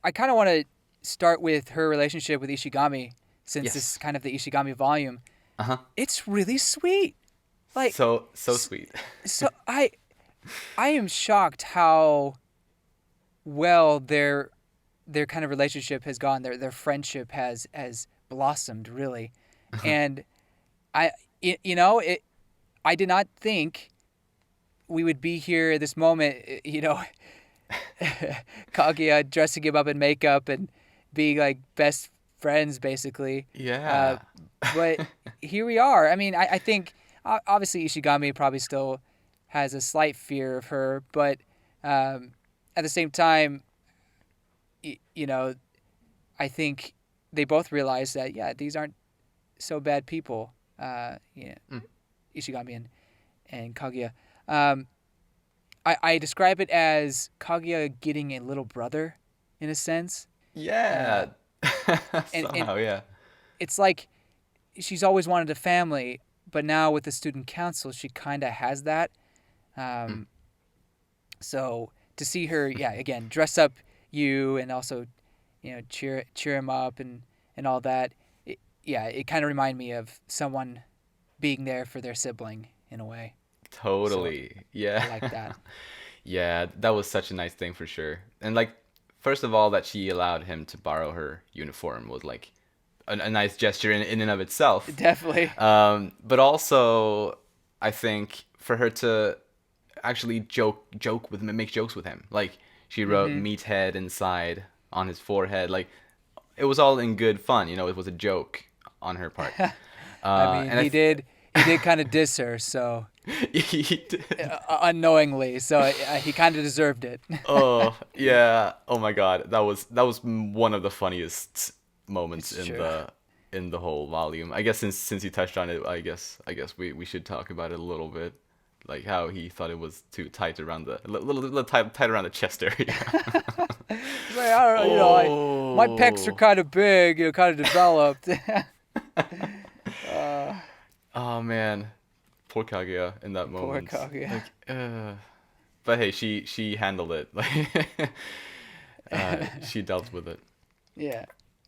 I kind of want to start with her relationship with Ishigami, since this is Yes. kind of the Ishigami volume. Uh-huh. It's really sweet. Like, So s- sweet. so I am shocked how well their kind of relationship has gone. Their friendship has blossomed really, and I you know it. I did not think we would be here at this moment. Kaguya dressing him up in makeup and being like best friends basically. Uh, Yeah. but here we are. I mean, I think obviously Ishigami probably still has a slight fear of her, but at the same time, you know, I think they both realize that yeah, these aren't so bad people. Yeah, Mm. Ishigami and Kaguya. Um, I describe it as Kaguya getting a little brother, in a sense. Uh, Yeah. and Somehow, yeah. it's like she's always wanted a family, but now with the student council, she kind of has that. Mm. Um, so to see her, yeah, again, dress up you and also, cheer him up and all that. Yeah, it kind of reminded me of someone being there for their sibling in a way. So Totally. I Yeah. like that. Yeah, that was such a nice thing for sure. And like, first of all, that she allowed him to borrow her uniform was like a nice gesture in and of itself. Definitely. But also, I think for her to actually joke with him, make jokes with him. Like she wrote Hmm. "meathead" inside on his forehead. Like it was all in good fun. It was a joke on her part. I mean, And I, he did kind of diss her, so he did. unknowingly, so he kind of deserved it. Oh yeah. Oh my God. That was one of the funniest moments It's in true. the whole volume. I guess since you touched on it, I guess we should talk about it a little bit. Like how he thought it was too tight around the little tight around the chest area. It's like, I don't know, my pecs are Oh. kind of big, kind of developed. uh, Oh man. Poor Kaguya in that Poor moment. Kaguya. Like but hey, she handled it. Like she dealt with it. Yeah.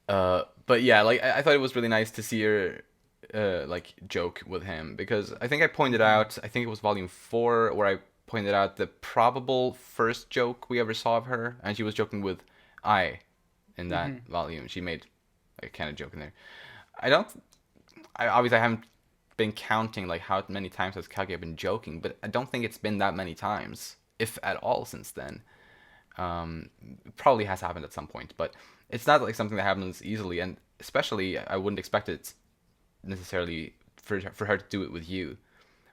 But yeah, like I thought it was really nice to see her like joke with him because I think I pointed Hmm. out, I think it was volume 4 where I pointed out the probable first joke we ever saw of her, and she was joking with I in that Hmm. volume. She made a kind of joke in there. I don't I obviously I haven't been counting like how many times has Kaguya been joking, but I don't think it's been that many times, if at all, since then. Probably has happened at some point, but it's not like something that happens easily, and especially I wouldn't expect it necessarily for her to do it with you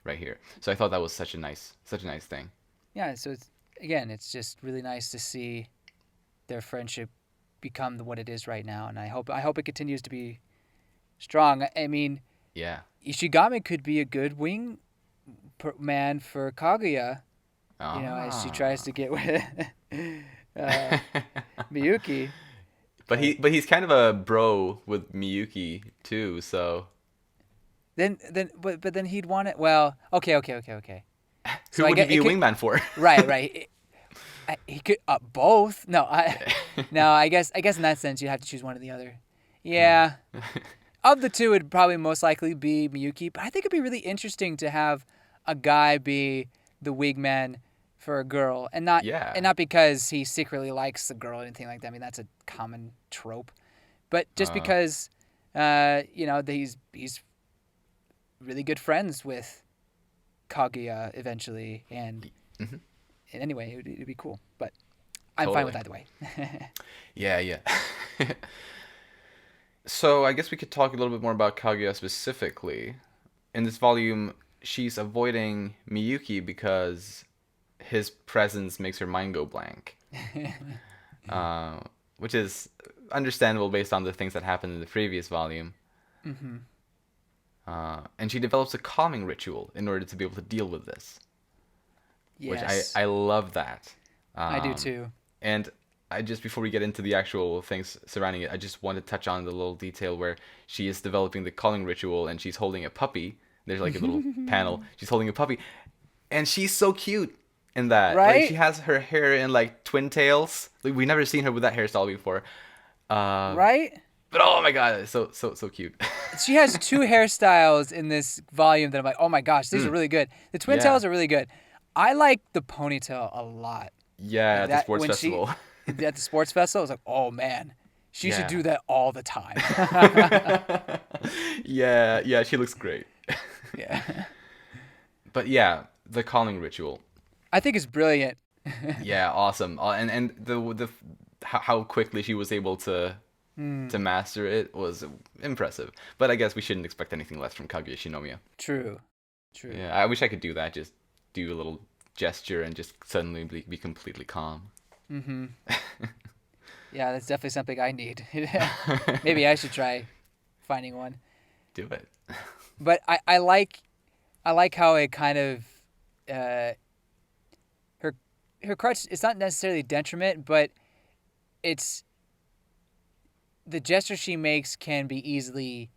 right here. So I thought that was such a nice thing. Yeah. So it's just really nice to see their friendship become what it is right now, and I hope it continues to be strong. I mean, Yeah. Ishigami could be a good wing man for Kaguya. As she tries Ah. to get with uh, Miyuki. But But he's kind of a bro with Miyuki too, so but then he'd want it. Well, okay. So who I would he get be it a could wingman for? right. He could both. No, no. I guess in that sense you have to choose one or the other. Yeah. Of the two, it'd probably most likely be Miyuki. But I think it'd be really interesting to have a guy be the wingman for a girl, and not Yeah. because he secretly likes the girl or anything like that. I mean, that's a common trope. But just Uh, because, that he's really good friends with Kaguya eventually, mhm, and anyway, it'd be cool. But I'm fine with totally. either way. Yeah. So I guess we could talk a little bit more about Kaguya specifically. In this volume, she's avoiding Miyuki because his presence makes her mind go blank. which is understandable based on the things that happened in the previous volume. Mm-hmm. And she develops a calming ritual in order to be able to deal with this, which Yes. I love that. I do too. And I just, before we get into the actual things surrounding it, I just want to touch on the little detail where she is developing the calling ritual and she's holding a puppy. There's like a little panel. She's holding a puppy, and she's so cute in that. Right? Like, she has her hair in like twin tails. Like, we've never seen her with that hairstyle before. Right? But oh my god, it's so cute. She has two hairstyles in this volume that I'm like, oh my gosh, these are really good. The twin tails are really good. I like the ponytail a lot. Yeah, at the sports festival. At the sports festival, I was like, oh man, she should do that all the time. Yeah, she looks great. Yeah. But yeah, the calling ritual. I think it's brilliant. Yeah, awesome. And the how quickly she was able to master it was impressive. But I guess we shouldn't expect anything less from Kaguya Shinomiya. True. Yeah, I wish I could do that. Just do a little gesture and just suddenly be completely calm. Mm-hmm. Yeah, that's definitely something I need. Maybe I should try finding one. Do it. But I like how it kind of her crutch. It's not necessarily detriment, but it's the gesture she makes can be easily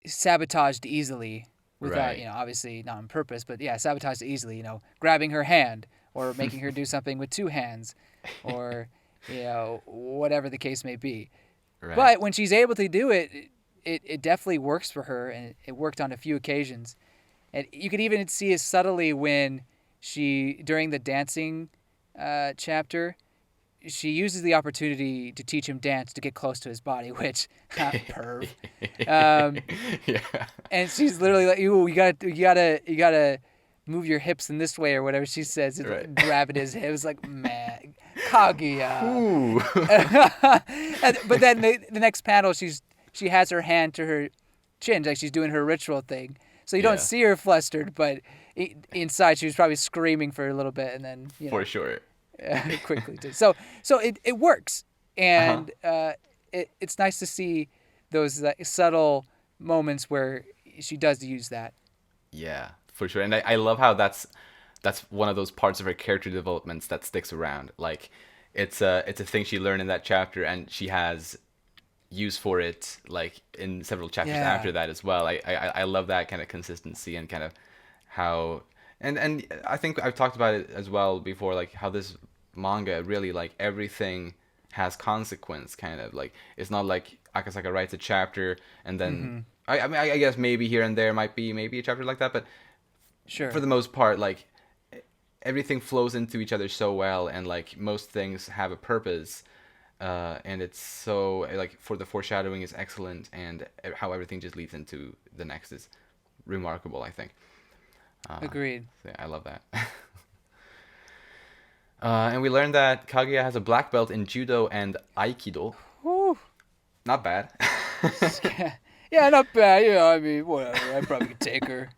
sabotaged easily without obviously not on purpose, but yeah, sabotaged easily. Grabbing her hand or making her do something with two hands, or whatever the case may be. Right. But when she's able to do it, it definitely works for her, and it worked on a few occasions. And you could even see it subtly when during the dancing chapter, she uses the opportunity to teach him dance to get close to his body, which perv. And she's literally like, "Ooh, you gotta move your hips in this way," or whatever she says, grabbing his hips. Like, man, Kaguya. But then the next panel, she has her hand to her chin, like she's doing her ritual thing. So you don't see her flustered, but inside she was probably screaming for a little bit, and then for sure. Quickly too. So it works, and it's nice to see those subtle moments where she does use that. Yeah, for sure. And I love how that's one of those parts of her character developments that sticks around. Like, it's a thing she learned in that chapter, and she has use for it like in several chapters after that as well. I love that kind of consistency and kind of how. And I think I've talked about it as well before, like how this manga really, like, everything has consequence, kind of. Like, it's not like Akasaka writes a chapter and then I mean I guess maybe here and there might be maybe a chapter like that, but sure, for the most part, like, everything flows into each other so well, and like most things have a purpose, and it's so, like, for the foreshadowing is excellent, and how everything just leads into the next is remarkable, I think. Agreed. So I love that. And we learned that Kaguya has a black belt in judo and aikido. Whew. Not bad. Yeah, not bad. I mean, whatever. I probably could take her.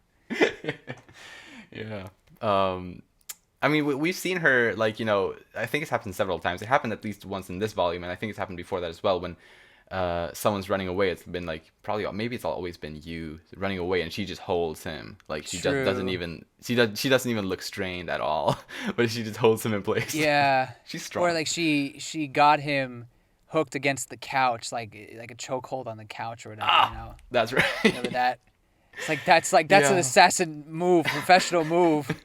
Yeah. I mean, we've seen her, like, I think it's happened several times. It happened at least once in this volume, and I think it's happened before that as well, when someone's running away. It's been like, probably, maybe it's always been you running away, and she just holds him. Like, she doesn't even look strained at all, but she just holds him in place. Yeah. She's strong. Or like she got him hooked against the couch, like a chokehold on the couch or whatever. That's right. Remember that? That's an assassin move, professional move.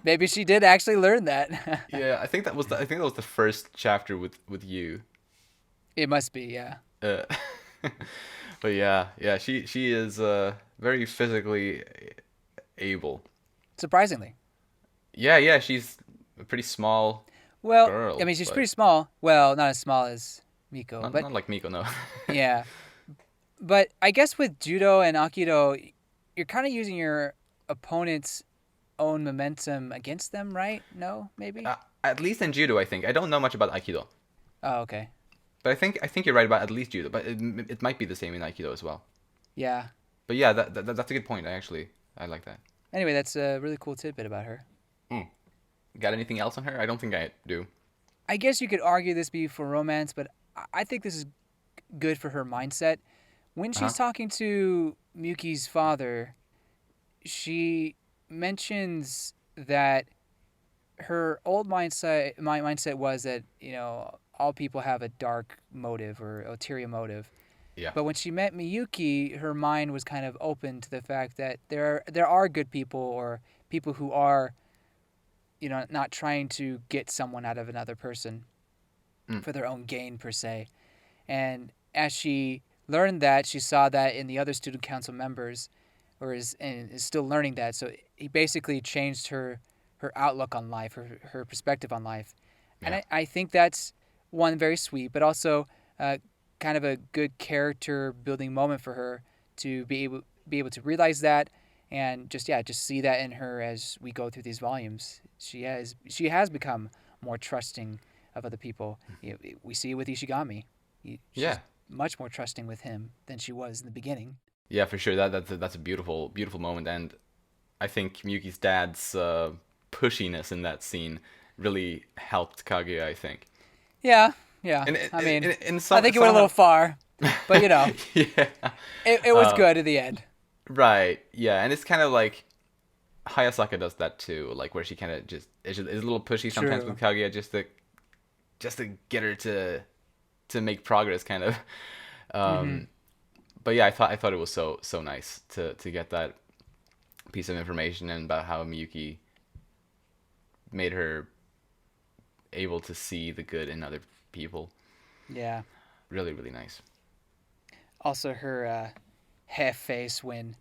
Maybe she did actually learn that. Yeah, I think that was the first chapter with you. It must be, yeah. But yeah, she is very physically able. Surprisingly. Yeah, she's a pretty small girl. I mean, she's pretty small. Well, not as small as Miko. Not like Miko, no. Yeah. But I guess with judo and aikido, you're kind of using your opponent's own momentum against them, right? No, maybe? At least in judo, I think. I don't know much about aikido. Oh, okay. But I think you're right about at least judo, but it might be the same in aikido as well. Yeah. But yeah, that's a good point. I like that. Anyway, that's a really cool tidbit about her. Got anything else on her? I don't think I do. I guess you could argue this be for romance, but I think this is good for her mindset. When Uh-huh. she's talking to Miyuki's father, she mentions that her old mindset, my mindset was that all people have a dark motive or ulterior motive. Yeah. But when she met Miyuki, her mind was kind of open to the fact that there are good people or people who are not trying to get someone out of another person Mm. for their own gain per se. And as she learned that, she saw that in the other student council members, and is still learning that. So he basically changed her outlook on life, her perspective on life. And Yeah. I think that's one very sweet, but also kind of a good character building moment for her to be able to realize that and just see that in her as we go through these volumes. She has become more trusting of other people. We see it with Ishigami. She's Yeah. much more trusting with him than she was in the beginning. Yeah, for sure. That's a beautiful beautiful moment, and I think Miyuki's dad's pushiness in that scene really helped Kaguya. I think. Yeah, yeah. And I mean, in I some think it went a somehow. little far, but Yeah. it was good at the end. Right. Yeah, and it's kind of like Hayasaka does that too, like where she kind of just is a little pushy sometimes True. with Kaguya just to get her to make progress, kind of. Mm-hmm. Um, but yeah, I thought it was so nice to get that piece of information and about how Miyuki made her able to see the good in other people. Yeah. Really, really nice. Also, her half face when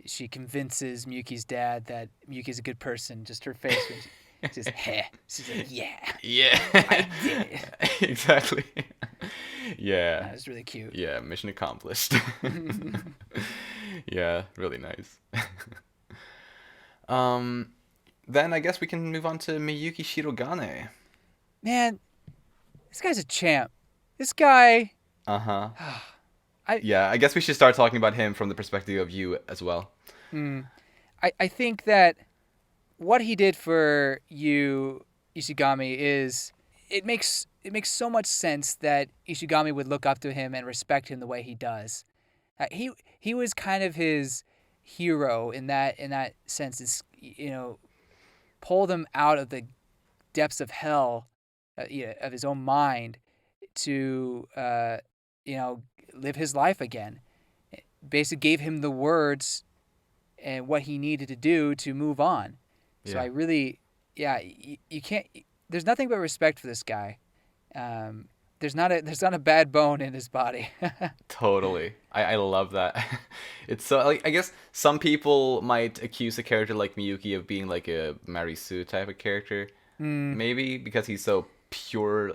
she convinces Miyuki's dad that Miyuki's a good person. Just her face when she says, "Heh." She's like, "Yeah, Yeah. I did it." Exactly. Yeah. That was really cute. Yeah, mission accomplished. Yeah, really nice. um, then I guess we can move on to Miyuki Shirogane. Man, this guy's a champ. This guy, Uh-huh. I, Yeah, I guess we should start talking about him from the perspective of you as well. I think that what he did for you, Ishigami, is it makes so much sense that Ishigami would look up to him and respect him the way he does. He was kind of his hero in that sense. Is pulled him out of the depths of hell, of his own mind to you know live his life again. Basically, gave him the words and what he needed to do to move on. So Yeah. I really, yeah, you can't. There's nothing but respect for this guy. There's not a bad bone in his body. Totally. I love that. It's so like I guess some people might accuse a character like Miyuki of being like a Marisu type of character. Maybe because he's so pure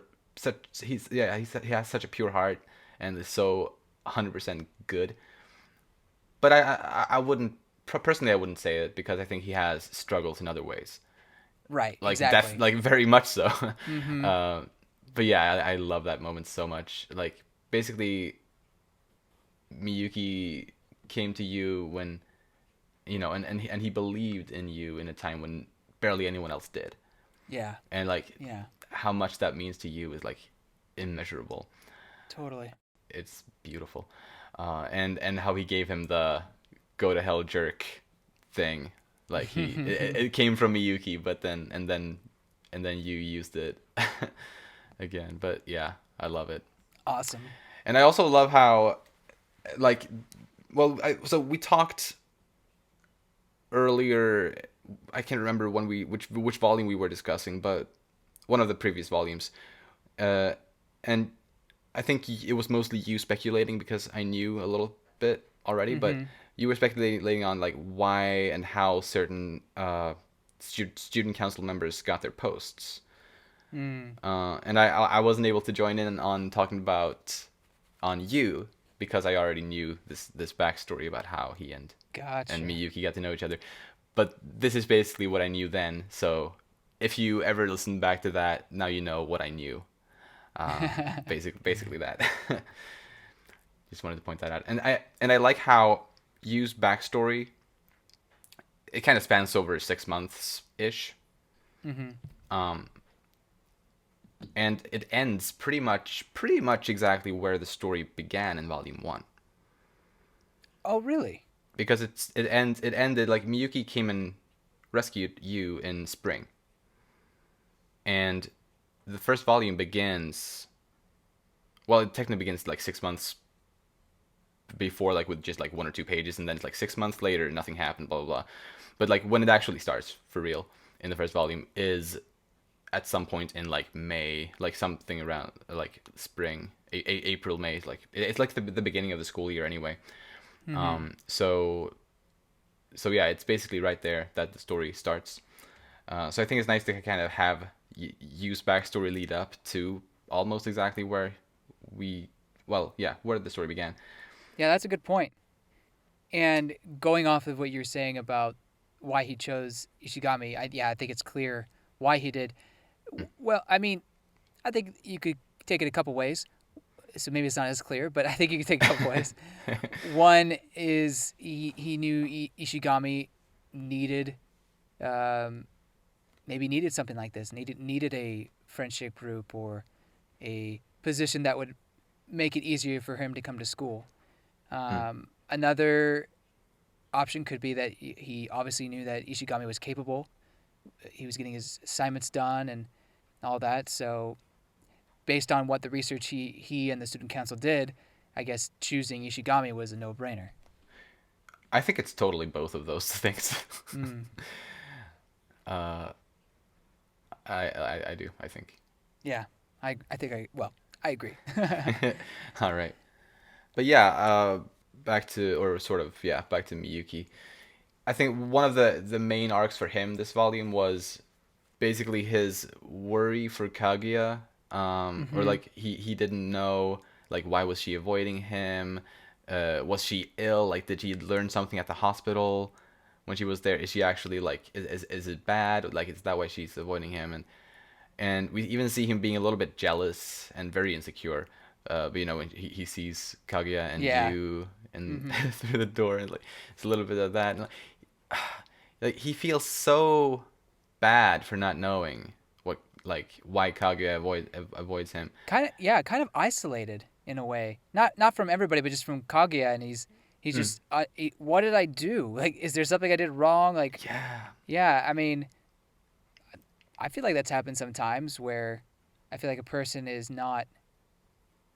he has such a pure heart and is so 100% good. But I wouldn't personally I wouldn't say it because I think he has struggles in other ways. Right, Like exactly. like very much so. Mm-hmm. uh, but yeah, I love that moment so much. Like basically Miyuki came to you when and he believed in you in a time when barely anyone else did. Yeah, And like yeah, how much that means to you is like immeasurable. totally. It's beautiful. And how he gave him the go to hell jerk thing. Like it came from Miyuki, but then you used it again. But yeah, I love it. Awesome. And I also love how like so we talked earlier. I can't remember when which volume we were discussing, but one of the previous volumes. And I think it was mostly you speculating because I knew a little bit already, but Mm-hmm. you were speculating on like why and how certain student council members got their posts. And I wasn't able to join in on talking about on you because I already knew this backstory about how he and Gotcha. Miyuki got to know each other. But this is basically what I knew then. So if you ever listen back to that, now you know what I knew. Basically that. Just wanted to point that out. And I like how Yu's backstory. It kind of spans over 6 months ish. Mm-hmm. Um, and it ends pretty much exactly where the story began in volume 1. Oh, really? Because it ended like Miyuki came and rescued you in spring, and the first volume begins. Well, it technically begins like 6 months before, like with just like 1 or 2 pages, and then it's like 6 months later, nothing happened, blah blah blah. But like when it actually starts for real in the first volume is at some point in like May, like something around like spring, April, May. It's like the beginning of the school year anyway. Mm-hmm. So yeah, it's basically right there that the story starts. So I think it's nice to kind of have use backstory lead up to almost exactly where we, well, yeah, where the story began. Yeah, that's a good point. And going off of what you're saying about why he chose Ishigami, I think it's clear why he did. Well, I mean, I think you could take it a couple ways. So maybe it's not as clear, but I think you could take a couple ways. One is he knew Ishigami needed, um, maybe needed something like this. Needed a friendship group or a position that would make it easier for him to come to school. Another option could be that he obviously knew that Ishigami was capable. He was getting his assignments done and all that. So based on what the research he and the student council did, I guess choosing Ishigami was a no-brainer. I think it's totally both of those things. Mm. uh, I do. I think. Yeah, I think I agree. All right. But yeah, back to, or sort of, yeah, back to Miyuki. I think one of the main arcs for him this volume was basically his worry for Kaguya, or Mm-hmm. like he didn't know like why was she avoiding him? Was she ill? Like did she learn something at the hospital when she was there? Is she actually like is it bad? Like is that why she's avoiding him? And we even see him being a little bit jealous and very insecure. But when he sees Kaguya and Yeah. you and Mm-hmm. through the door, and like it's a little bit of that. And, like he feels so bad for not knowing what like why Kaguya avoids him. Kind of isolated in a way. Not from everybody, but just from Kaguya, and he's Mm. just what did I do? Like, is there something I did wrong? Like, Yeah. yeah, I mean, I feel like that's happened sometimes where I feel like a person is not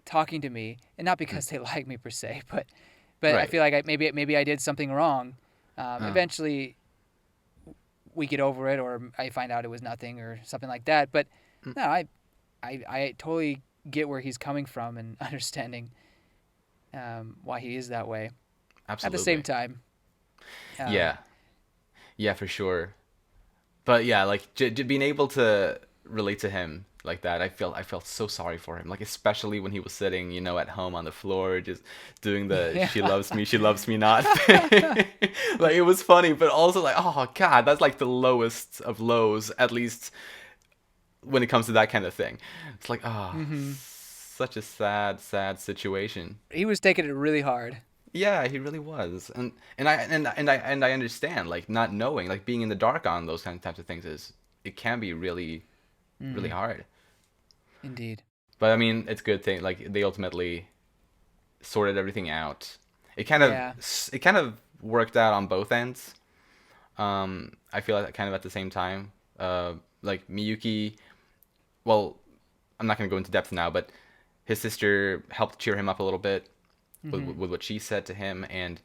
talking to me, and not Mm. because they like me per se, but I Right. feel like maybe I did something wrong. Uh, Eventually, we get over it, or I find out it was nothing, or something like that. But mm, no, I totally get where he's coming from and understanding why he is that way. At the same absolutely. time, um, Yeah. Yeah, for sure. But yeah, like being able to relate to him like that, I felt so sorry for him. Like especially when he was sitting, at home on the floor, just doing the yeah, she loves me not thing. Like it was funny, but also like, oh god, that's like the lowest of lows, at least when it comes to that kind of thing. It's like, hmm such a sad situation. he was taking it really hard. Yeah, he really was, and I understand like not knowing, like being in the dark on those kind of types of things is it can be really really Mm, hard. indeed. But I mean, it's a good thing. Like they ultimately sorted everything out. It kind of Yeah. it kind of worked out on both ends. I feel like kind of at the same time. Like Miyuki, well, I'm not gonna go into depth now, but his sister helped cheer him up a little bit with, hmm with what she said to him, and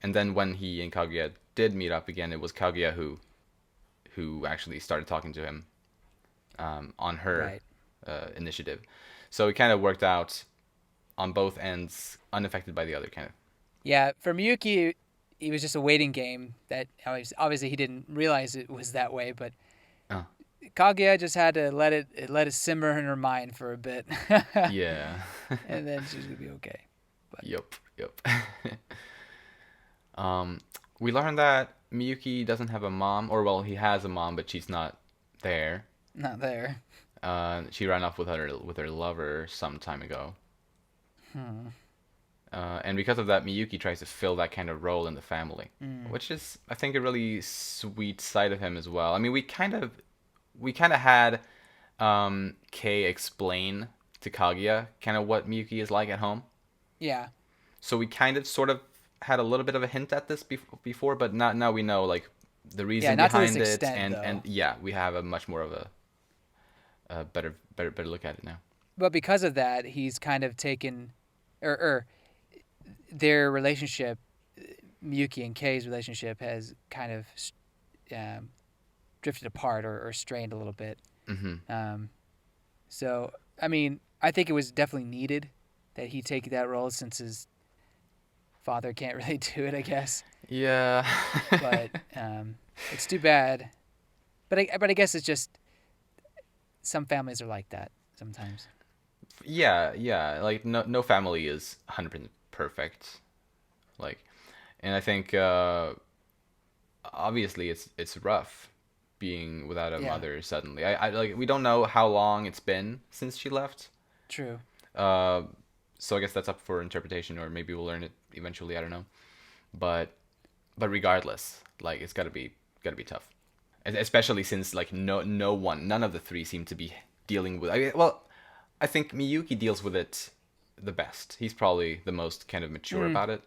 then when he and Kaguya did meet up again, it was Kaguya who actually started talking to him on her Right. initiative. So it kind of worked out on both ends, unaffected by the other kind of. Yeah. For Miyuki, it was just a waiting game that obviously he didn't realize it was that way, but Oh, Kaguya just had to let it simmer in her mind for a bit, yeah. and then she's gonna be okay. But Yep. Yep. um, we learned that Miyuki doesn't have a mom, or well, he has a mom, but she's not there. not there. She ran off with her lover some time ago. Hmm. And because of that, Miyuki tries to fill that kind of role in the family, Mm. which is, I think, a really sweet side of him as well. I mean, we kind of had Kei explain to Kaguya kind of what Miyuki is like at home. Yeah. So we kind of sort of had a little bit of a hint at this before, but now we know like the Yeah, reason not to this behind it, extent, and though. yeah, we have a much more of a better look at it now. But because of that, he's kind of taken, or their relationship, Miyuki and Kei's relationship, has kind of um, drifted apart or strained a little bit. So, I mean, I think it was definitely needed that he take that role since his father can't really do it, I guess. Yeah. But it's too bad. But I guess it's just some families are like that sometimes. Yeah. Like no family is 100% perfect. Like, and I think obviously it's rough being without a Yeah, mother suddenly. I like we don't know how long it's been since she left. true. Uh, so I guess that's up for interpretation, or maybe we'll learn it eventually. I don't know. But regardless, like it's gotta be tough, especially since like none of the three seem to be dealing with. I think Miyuki deals with it the best. He's probably the most kind of mature about it.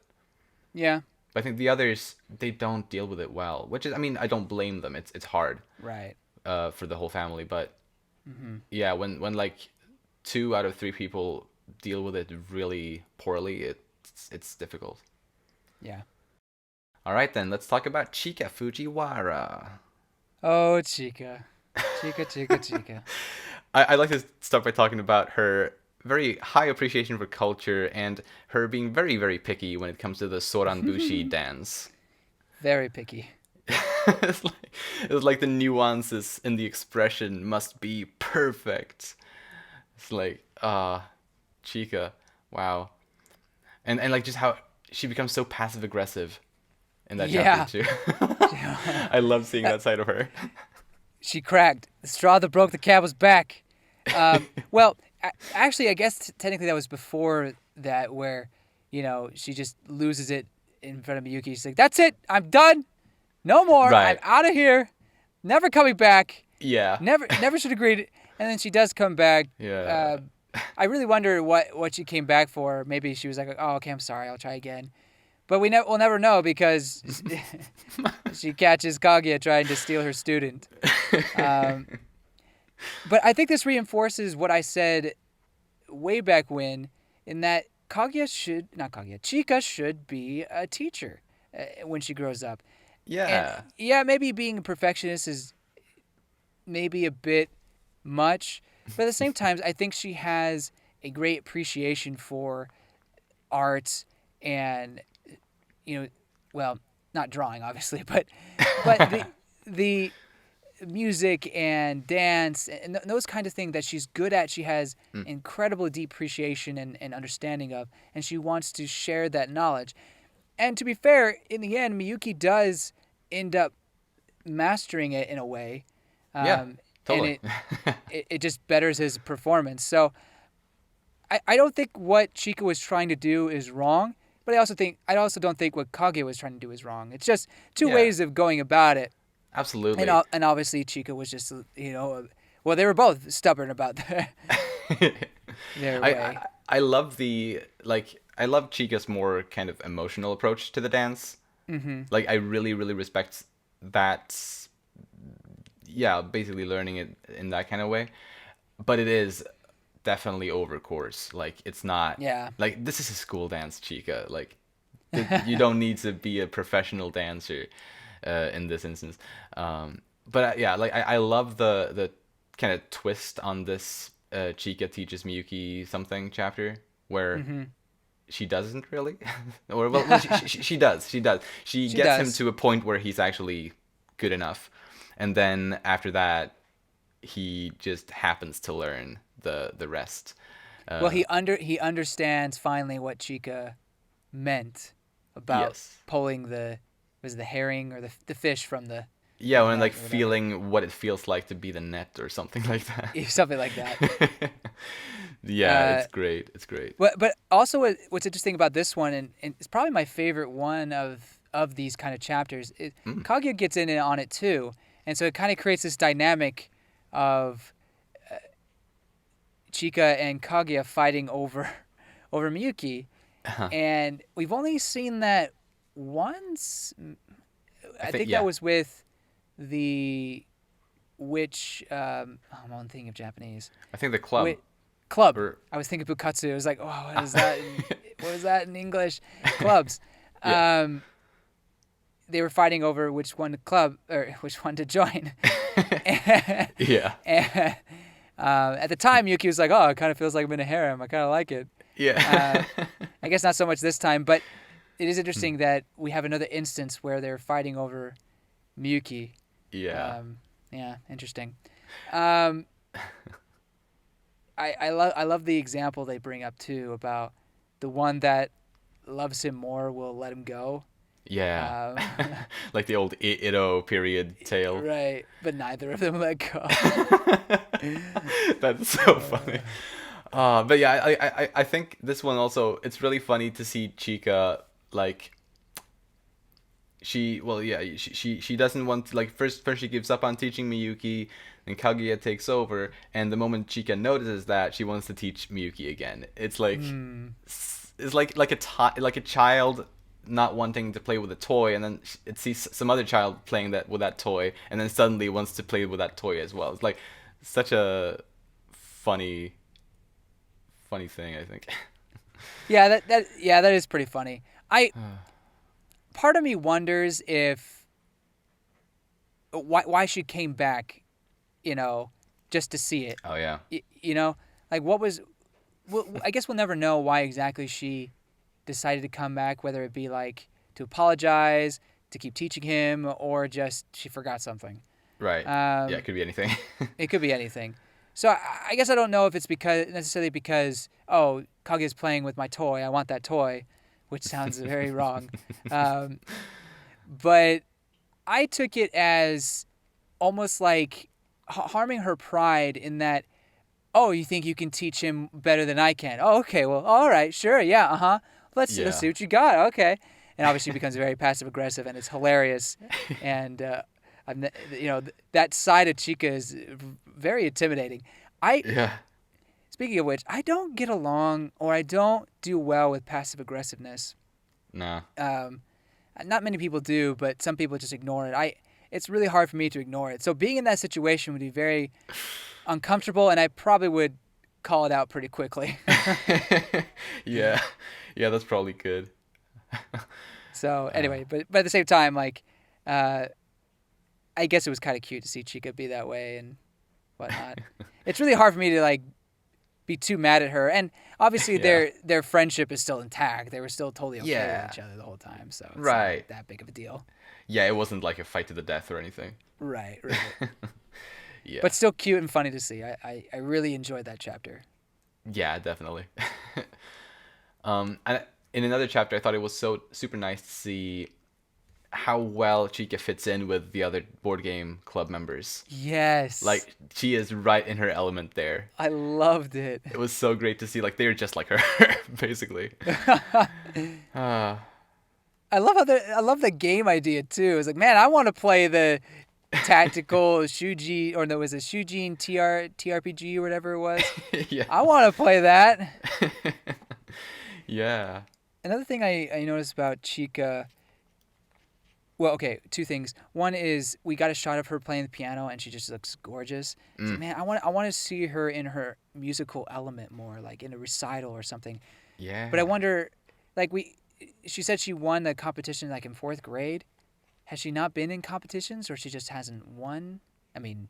Yeah, But I think the others, they don't deal with it well, which is, I mean, I don't blame them. It's hard right. for the whole family, but yeah, when like 2 out of 3 people deal with it really poorly, it's difficult. Yeah. All right, then let's talk about Chika Fujiwara. Oh, Chika. Chika. I'd like to start by talking about her very high appreciation for culture and her being very, very picky when it comes to the Soranbushi dance. Very picky. it's like it's like the nuances in the expression must be perfect. It's like Chika, wow, and like just how she becomes so passive aggressive in that Yeah. chapter too. I love seeing that side of her. She cracked. The straw that broke the camel's back. Well, actually, I guess technically that was before that, where, she just loses it in front of Miyuki. She's like, "That's it. I'm done. No more. Right. I'm out of here. Never coming back. Yeah. Never should agree." And then she does come back. Yeah. I really wonder what she came back for. Maybe she was like, "Oh, okay, I'm sorry. I'll try again." But we'll never know because she catches Kaguya trying to steal her student. But I think this reinforces what I said way back when, in that Chika should be a teacher when she grows up. Yeah. And yeah, maybe being a perfectionist is maybe a bit much, but at the same time, I think she has a great appreciation for art and, well, not drawing obviously, but the music and dance and those kind of things that she's good at. She has incredible deep appreciation and understanding of, and she wants to share that knowledge. And to be fair, in the end, Miyuki does end up mastering it in a way. Yeah, totally. And it just betters his performance. So I don't think what Chika was trying to do is wrong, but I also don't think what Kaguya was trying to do is wrong. It's just two ways of going about it. Absolutely. And obviously Chika was just, well, they were both stubborn about their way. I love I love Chika's more kind of emotional approach to the dance. Mm-hmm. Like, I really, really respect that. Yeah, basically learning it in that kind of way. But it is definitely over course. Like, it's not. Yeah. Like, this is a school dance, Chika. Like, you don't need to be a professional dancer in this instance. But yeah, like, I love the kind of twist on this Chika teaches Miyuki something chapter where she doesn't really, or well, she does. She gets him to a point where he's actually good enough, and then after that, he just happens to learn the rest. Well, he understands finally what Chika meant about pulling the herring or the fish from the. Yeah, when like feeling what it feels like to be the net or something like that. Something like that. Yeah, it's great. It's great. But also what's interesting about this one, and it's probably my favorite one of these kind of chapters, Kaguya gets in on it too. And so it kind of creates this dynamic of Chika and Kaguya fighting over Miyuki, and we've only seen that once. I think that was with the which I'm on thinking of Japanese. I think the club. Club. I was thinking Bukatsu. I was like, oh, what is that? What is that in English? Clubs. Yeah. They were fighting over which one to join. Yeah. And, at the time, Yuki was like, oh, it kind of feels like I'm in a harem. I kind of like it. Yeah. I guess not so much this time, but it is interesting that we have another instance where they're fighting over Miyuki. Yeah. Yeah, interesting. I love the example they bring up too about the one that loves him more will let him go. Yeah. Like the old Ito period tale. Right, but neither of them let go. That's so funny. But yeah, I think this one also, it's really funny to see Chika, like, she doesn't want to, like, first she gives up on teaching Miyuki, and Kaguya takes over, and the moment Chika notices that, she wants to teach Miyuki again. It's like it's like a child not wanting to play with a toy, and then it sees some other child playing with that toy, and then suddenly wants to play with that toy as well. It's like such a funny thing, I think. Yeah, that is pretty funny. Part of me wonders if why she came back, just to see it. Oh yeah. Like what was. Well, I guess we'll never know why exactly she decided to come back, whether it be like to apologize, to keep teaching him, or just she forgot something. Right. Yeah, it could be anything. It could be anything. So I guess I don't know if it's necessarily because, oh, Kaguya's playing with my toy, I want that toy, which sounds very wrong. But I took it as almost like harming her pride in that, oh, you think you can teach him better than I can? Oh, okay, well, all right, sure, yeah, Let's see what you got, okay. And obviously becomes very passive aggressive, and it's hilarious. And that side of Chika is very intimidating. Speaking of which, I don't get along, or I don't do well with passive aggressiveness. No. Not many people do, but some people just ignore it. It's really hard for me to ignore it. So being in that situation would be very uncomfortable, and I probably would call it out pretty quickly. Yeah, that's probably good. So anyway, but at the same time, like, I guess it was kind of cute to see Chika be that way and whatnot. It's really hard for me to like be too mad at her, and obviously their friendship is still intact. They were still totally okay with each other the whole time, so it's not that big of a deal. Yeah, it wasn't like a fight to the death or anything. Right. Yeah. But still cute and funny to see. I really enjoyed that chapter. Yeah, definitely. And in another chapter, I thought it was so super nice to see how well Chika fits in with the other board game club members. Yes. Like, she is right in her element there. I loved it. It was so great to see. Like, they're just like her, basically. I love the game idea too. It's like, man, I want to play the tactical Shujin, or no, was it Shujin TRPG or whatever it was? Yeah. I want to play that. Yeah. Another thing I noticed about Chika. Well, okay, two things. One is we got a shot of her playing the piano, and she just looks gorgeous. Like, man, I want to see her in her musical element more, like in a recital or something. Yeah. But I wonder, like she said she won the competition like in 4th grade. Has she not been in competitions, or she just hasn't won? I mean,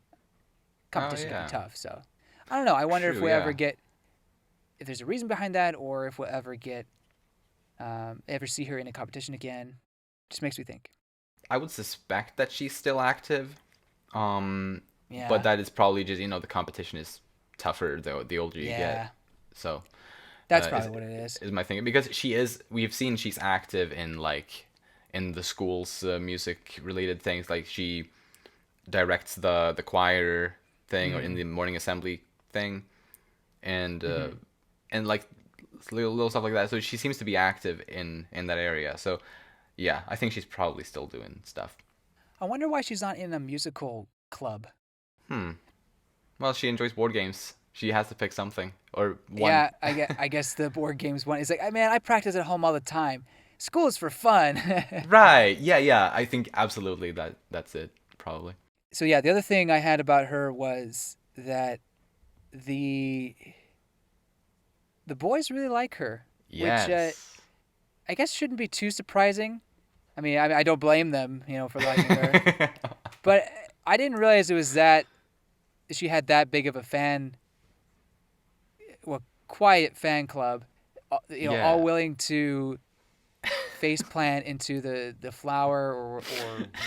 competition can be tough, so I don't know. I wonder if we ever get, if there's a reason behind that, or if we'll ever get, ever see her in a competition again. Just makes me think. I would suspect that she's still active. Yeah. But that is probably just, the competition is tougher the older you get. So that's probably what it is. Is my thinking, because we've seen she's active in the school's music related things. Like, she directs the choir thing, or in the morning assembly thing, and like little stuff like that. So she seems to be active in that area. So yeah, I think she's probably still doing stuff. I wonder why she's not in a musical club. Well, she enjoys board games. She has to pick something or one. Yeah, I guess the board games one. It's like, man, I practice at home all the time. School is for fun. Right. Yeah, yeah. I think absolutely that's it, probably. So yeah, the other thing I had about her was that the the boys really like her, which Yes. I guess shouldn't be too surprising. I don't blame them, for liking her, but I didn't realize it was that she had that big of a quiet fan club, all Yeah. willing to face plant into the flour or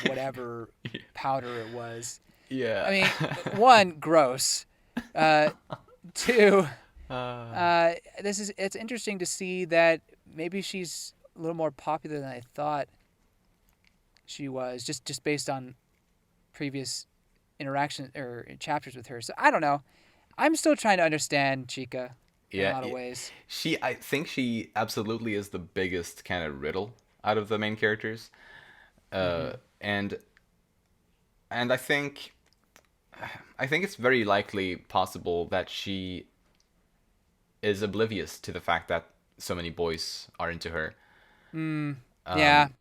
whatever powder it was. I Yeah. mean, one, gross. Two, uh, it's interesting to see that maybe she's a little more popular than I thought she was, just based on previous interaction or chapters with her. So I don't know. I'm still trying to understand Chika in a yeah. lot of ways. I think she absolutely is the biggest kind of riddle out of the main characters. Mm-hmm. And I think it's very likely possible that she is oblivious to the fact that so many boys are into her. Yeah, Um,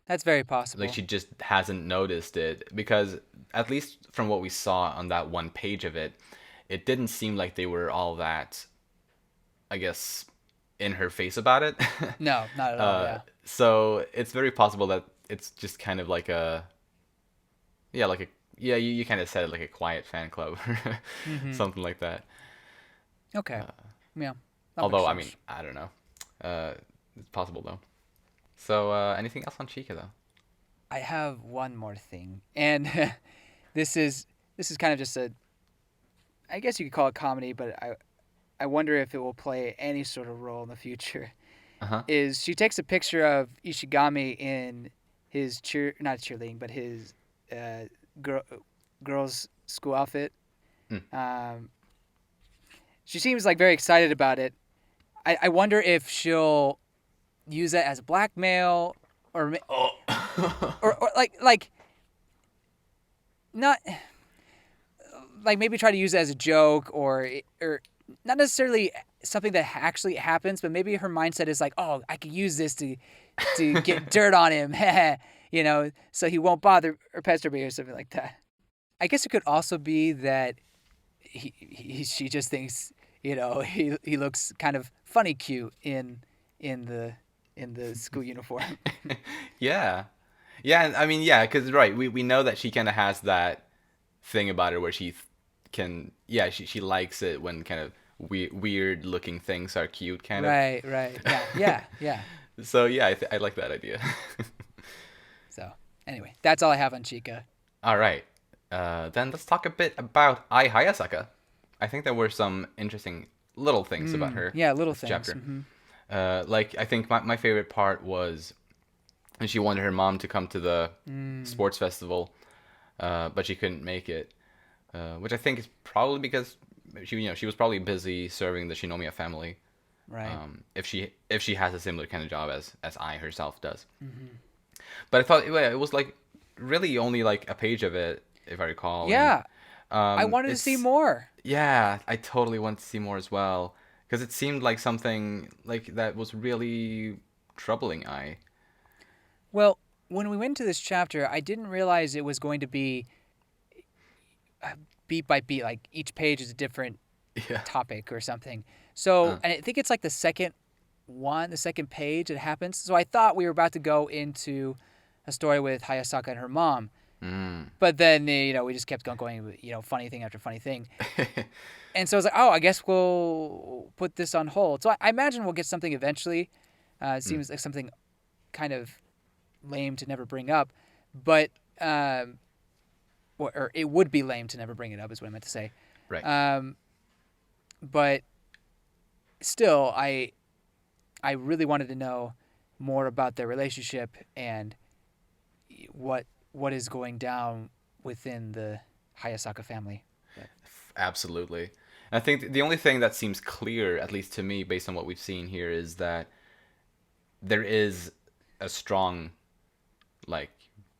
that's very like possible. she just hasn't noticed it because at least from what we saw on that one page of it, it didn't seem like they were all that, I guess, in her face about it. No, not at all. Yeah. So it's very possible that it's just kind of like a, yeah, like a, yeah, you kind of said it, like a quiet fan club, Mm-hmm. something like that. Okay. Yeah. That makes Although, I mean, sense. I don't know. It's possible though. So, anything else on Chica though? I have one more thing, and this is kind of just a, I guess you could call it comedy, but I wonder if it will play any sort of role in the future. Uh huh. Is she takes a picture of Ishigami in his not cheerleading, but his uh, girl girls' school outfit. Mm. Um, she seems like very excited about it. I wonder if she'll use that as blackmail or Oh. or not like maybe try to use it as a joke or not necessarily something that actually happens, but maybe her mindset is like, oh, I could use this to get dirt on him, so he won't bother or pester me or something like that. I guess it could also be that she just thinks he looks kind of funny cute in the school uniform. Yeah. Yeah, I mean, yeah, because right, we know that she kind of has that thing about her where can, yeah, she likes it when kind of weird looking things are cute, kind of. Right, yeah. So yeah, I like that idea. So anyway, that's all I have on Chica. All right, then let's talk a bit about Ai Hayasaka. I think there were some interesting little things about her Yeah, little this things. chapter. Like I think my favorite part was when she wanted her mom to come to the sports festival, but she couldn't make it, which I think is probably because she was probably busy serving the Shinomiya family. Right. If she has a similar kind of job as Ai herself does. But I thought it was like really only like a page of it, if I recall. Yeah, And, I wanted to see it's more. yeah, I totally want to see more as well because it seemed like something like that was really troubling Ai. Well, when we went to this chapter, I didn't realize it was going to be beat by beat, like each page is a different Yeah. topic or something. So, Uh, and I think it's like the second page it happens. So I thought we were about to go into a story with Hayasaka and her mom. mm. But then, we just kept going, funny thing after funny thing. And so I was like, oh, I guess we'll put this on hold. So I imagine we'll get something eventually. It seems like something kind of lame to never bring up. But, or it would be lame to never bring it up is what I meant to say. Right. But still, I really wanted to know more about their relationship and what is going down within the Hayasaka family. Absolutely. And I think the only thing that seems clear, at least to me, based on what we've seen here, is that there is a strong, like,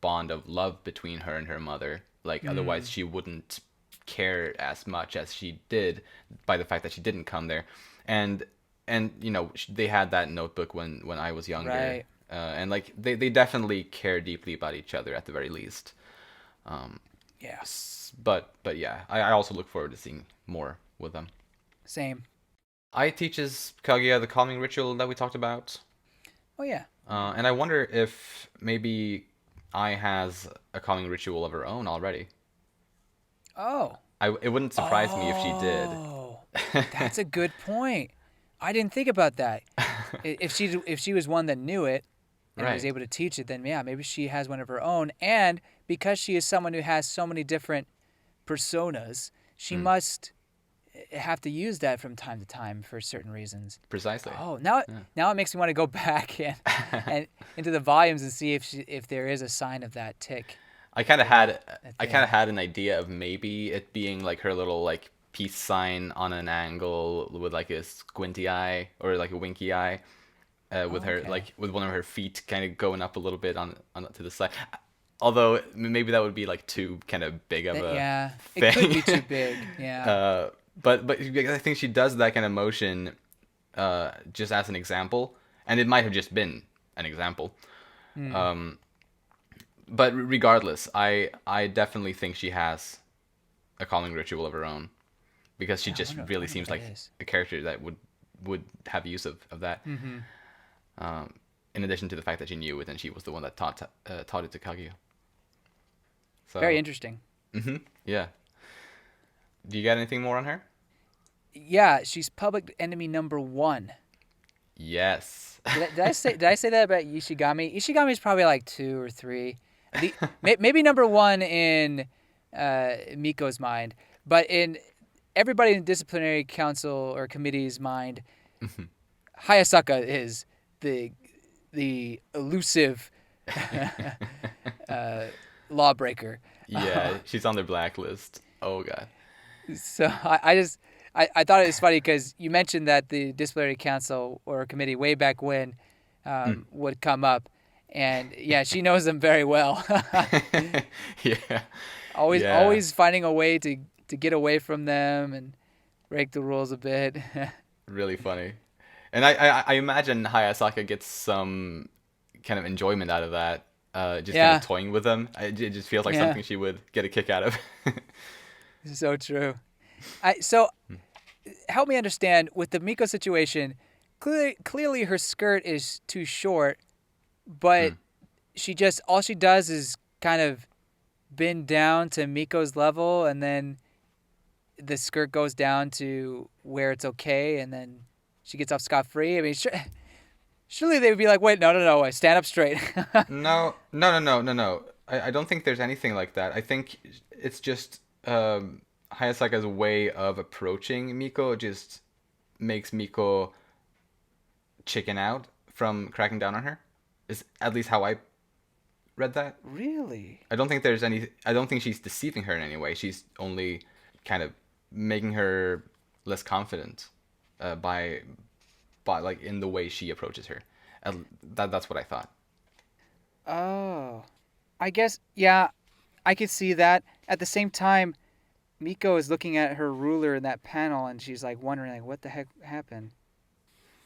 bond of love between her and her mother. Like, otherwise she wouldn't care as much as she did by the fact that she didn't come there. And they had that notebook when I was younger. Right. And like they definitely care deeply about each other at the very least. Yeah. But yeah, I also look forward to seeing more with them. Same. Ai teaches Kaguya the calming ritual that we talked about. Oh yeah. And I wonder if maybe Ai has a calming ritual of her own already. Oh. It wouldn't surprise me if she did. Oh, that's a good point. I didn't think about that. If she was one that knew it and was Right. able to teach it, then yeah, maybe she has one of her own. And because she is someone who has so many different personas, she must have to use that from time to time for certain reasons. Precisely. Oh, now it makes me want to go back and into the volumes and see if there is a sign of that tick. I kind of had an idea of maybe it being like her little like peace sign on an angle with like a squinty eye or like a winky eye, with her like with one of her feet kind of going up a little bit on to the side. Although maybe that would be like too kind of big of a thing. It could be too big. Yeah. But I think she does that kind of motion just as an example, and it might have just been an example. But regardless, I definitely think she has a calming ritual of her own, because she just really seems like a character that would have use of that. Mm-hmm. In addition to the fact that she knew it and she was the one that taught it to Kaguya. So, very interesting. Mm-hmm. Yeah. Do you got anything more on her? Yeah, she's public enemy number 1. Yes. Did I say that about Ishigami? Ishigami's probably like 2 or 3. Maybe number 1 in Miko's mind, but in everybody in the disciplinary council or committee's mind, Hayasaka is the elusive lawbreaker. Yeah, she's on their blacklist. Oh god. So I thought it was funny because you mentioned that the disciplinary council or committee way back when would come up, and yeah, she knows them very well. Yeah. Always finding a way to get away from them and break the rules a bit. Really funny. And I imagine Hayasaka gets some kind of enjoyment out of that. Just kind of toying with them. It just feels like something she would get a kick out of. So true. So help me understand, with the Miko situation, clearly her skirt is too short, but all she does is kind of bend down to Miko's level, and then the skirt goes down to where it's okay, and then she gets off scot-free. I mean, surely they would be like, wait, no, stand up straight. No. I don't think there's anything like that. I think it's just Hayasaka's way of approaching Miko just makes Miko chicken out from cracking down on her. Is at least how I read that. Really? I don't think she's deceiving her in any way. She's only kind of making her less confident by like in the way she approaches her. That's what I thought. Oh, I guess, yeah, I could see that. At the same time, Miko is looking at her ruler in that panel, and she's like wondering, like, what the heck happened?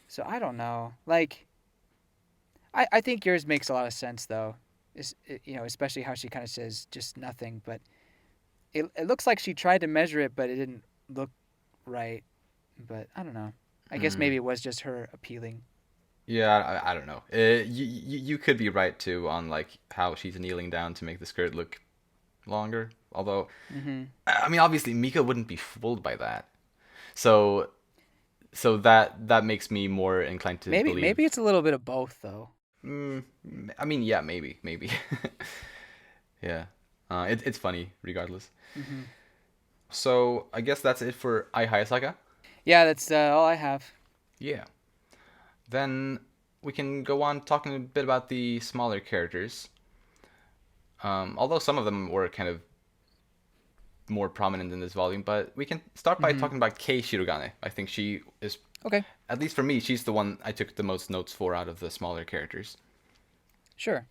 So I don't know. Like, I think yours makes a lot of sense, though. Especially how she kind of says just nothing. But it looks like she tried to measure it, but it didn't look right. But I don't know. I guess maybe it was just her appealing. Yeah, I don't know. You could be right too on like how she's kneeling down to make the skirt look longer. Although, I mean, obviously Mika wouldn't be fooled by that. So that makes me more inclined to believe. Maybe it's a little bit of both, though. I mean, yeah, maybe. Yeah, it's funny regardless. So I guess that's it for Ai Hayasaka. Yeah, that's all I have. Yeah. Then we can go on talking a bit about the smaller characters. Although some of them were kind of more prominent in this volume, but we can start by talking about Kei Shirogane. I think she is, okay, at least for me, she's the one I took the most notes for out of the smaller characters. Sure.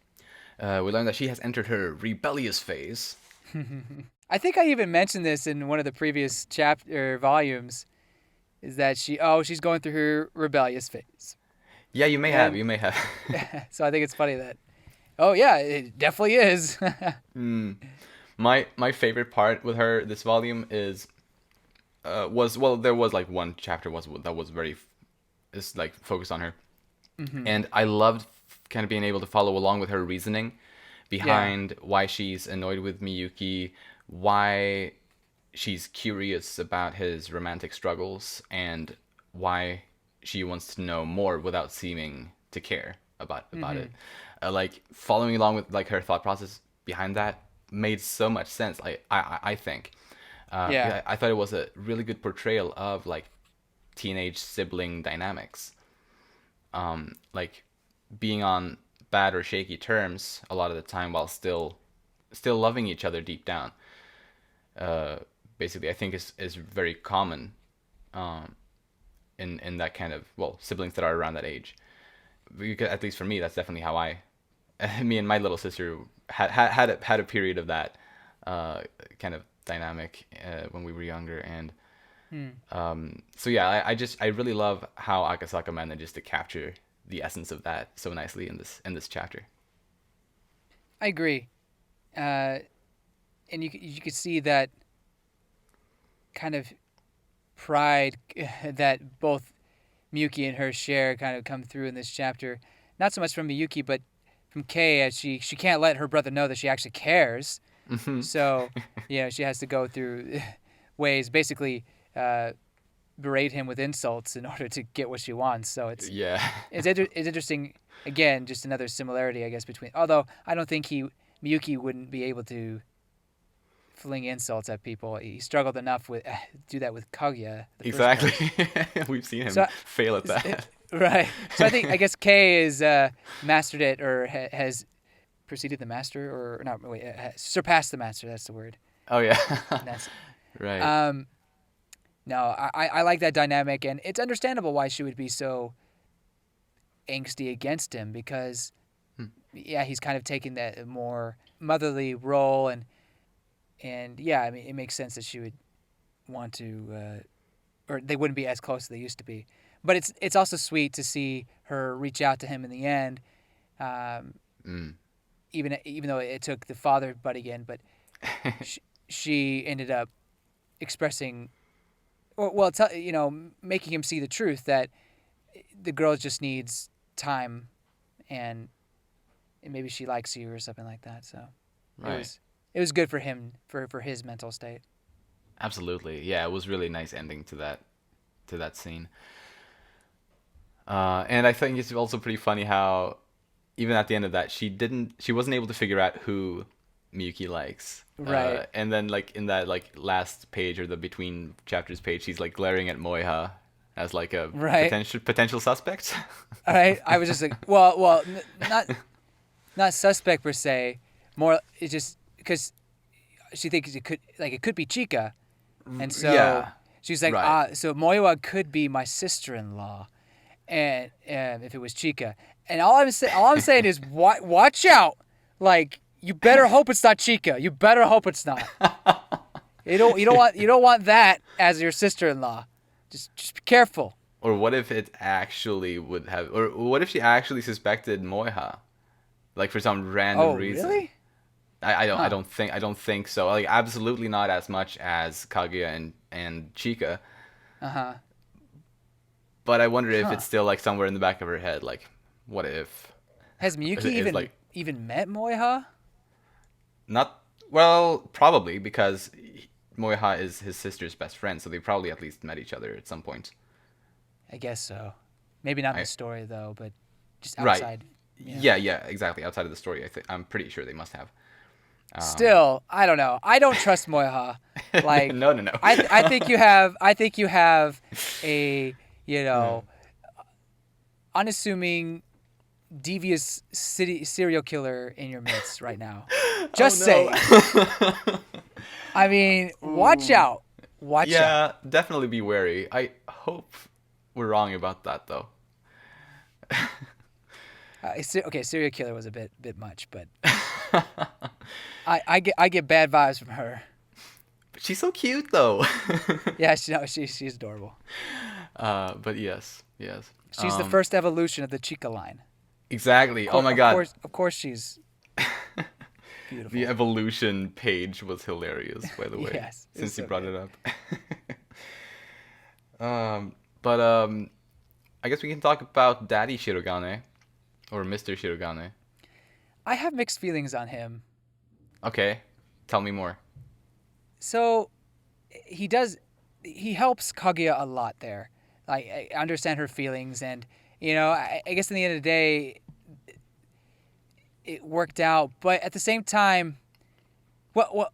We learned that she has entered her rebellious phase. I think I even mentioned this in one of the previous chapter volumes. Is that she's going through her rebellious phase. Yeah, you may have. And You may have. so I think it's funny that, oh yeah, it definitely is. My favorite part with her this volume is there was like one chapter that was very is like focused on her, and I loved kind of being able to follow along with her reasoning behind why she's annoyed with Miyuki, why she's curious about his romantic struggles, and why she wants to know more without seeming to care about it. Like following along with like her thought process behind that made so much sense. I think. I thought it was a really good portrayal of like teenage sibling dynamics. Like being on bad or shaky terms a lot of the time while still loving each other deep down. Basically, I think is very common in that kind of, well, siblings that are around that age. Because, at least for me, that's definitely how me and my little sister had a period of that kind of dynamic when we were younger, and so yeah, I really love how Akasaka manages to capture the essence of that so nicely in this chapter. I agree, and you could see that kind of pride that both Miyuki and her share kind of come through in this chapter. Not so much from Miyuki, but from Kei, as she can't let her brother know that she actually cares. So, she has to go through ways, basically berate him with insults in order to get what she wants. So it's interesting. Again, just another similarity, I guess, between. Although I don't think Miyuki wouldn't be able to fling insults at people. He struggled enough with do that with Kaguya. Exactly. We've seen him fail at that. Right. So I guess Kei is mastered it, or has preceded the master, or not? Wait, surpassed the master. That's the word. Oh yeah. Right. No, I like that dynamic, and it's understandable why she would be so angsty against him, because he's kind of taking that more motherly role, and yeah, I mean, it makes sense that she would want to, or they wouldn't be as close as they used to be. But it's also sweet to see her reach out to him in the end, even though it took the father butt again. But she ended up expressing, making him see the truth that the girl just needs time, and maybe she likes you or something like that. So it was good for him, for his mental state. Absolutely, yeah. It was really nice ending to that scene. And I think it's also pretty funny how even at the end of that, she wasn't able to figure out who Miyuki likes. Right. And then like in that like last page, or the between chapters page, she's like glaring at Moeha as like a potential suspect. All right. I was just like, well, not suspect per se. More, it's just because she thinks it could be Chika, and so she's like, so Moeha could be my sister-in-law, and if it was Chika, and all I'm saying is, watch out, like, you better hope it's not Chika. You better hope it's not. You don't want that as your sister-in-law. Just be careful. Or what if it actually would have? Or what if she actually suspected Moeha, like for some random reason? Really? I don't think so. Like, absolutely not as much as Kaguya and Chika. But I wonder if it's still like somewhere in the back of her head. Like, what if? Has Miyuki even met Moeha? Not well, probably, because Moeha is his sister's best friend, so they probably at least met each other at some point. I guess so. Maybe not in the story though, but just outside. Right. Yeah, exactly. Outside of the story, I'm pretty sure they must have. Still, I don't know. I don't trust Moeha. Like, no. I think you have a unassuming, devious serial killer in your midst right now. Just saying. I mean, watch out. Watch out. Yeah, definitely be wary. I hope we're wrong about that, though. Okay, serial killer was a bit much, but I get bad vibes from her. She's so cute though. Yeah, she's adorable. But yes. She's the first evolution of the Chika line. Exactly. Oh my god. Of course she's beautiful. The evolution page was hilarious, by the way. Yes. Since you so brought good. it up. But I guess we can talk about Daddy Shirogane, or Mr. Shirogane. I have mixed feelings on him. Okay, tell me more. So he helps Kaguya a lot there. Like, I understand her feelings, and I guess in the end of the day, it worked out. But at the same time, well,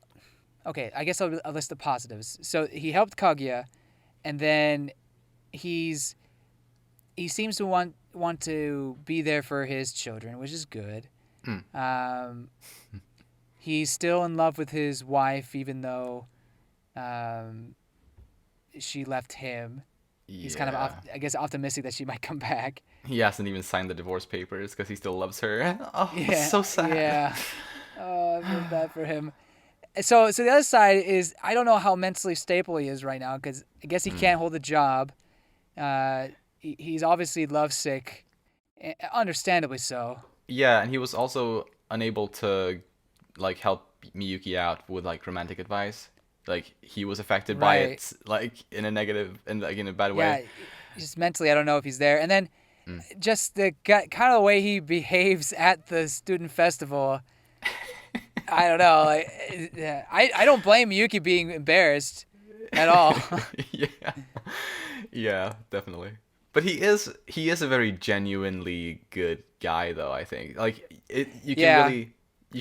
okay. I guess I'll list the positives. So he helped Kaguya, and then he seems to want to be there for his children, which is good. He's still in love with his wife, even though she left him. He's kind of, I guess, optimistic that she might come back. He hasn't even signed the divorce papers because he still loves her. Oh, Yeah, so sad. Yeah. Oh, I feel bad for him. So the other side is, I don't know how mentally stable he is right now, because I guess he can't hold a job. He's obviously lovesick, understandably so. Yeah, and he was also unable to like help Miyuki out with like romantic advice. Like he was affected by it, like in a negative and like in a bad way. Yeah, just mentally, I don't know if he's there. And then just the kind of the way he behaves at the student festival, I don't know. Like, I don't blame Miyuki being embarrassed at all. Yeah, definitely. But he is a very genuinely good guy, though. I think you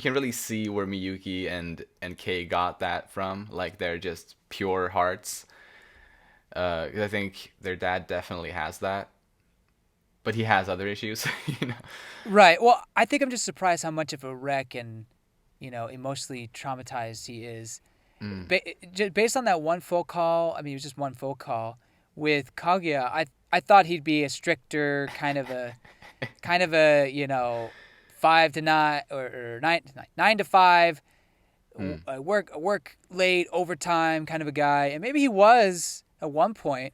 can really see where Miyuki and Kei got that from. Like they're just pure hearts. I think their dad definitely has that, but he has other issues. Right. Well, I think I'm just surprised how much of a wreck and emotionally traumatized he is. Based on that one phone call. I mean, it was just one phone call with Kaguya. I thought he'd be a stricter kind of a 5 to 9 or 9 to 5, work late, overtime kind of a guy, and maybe he was at one point,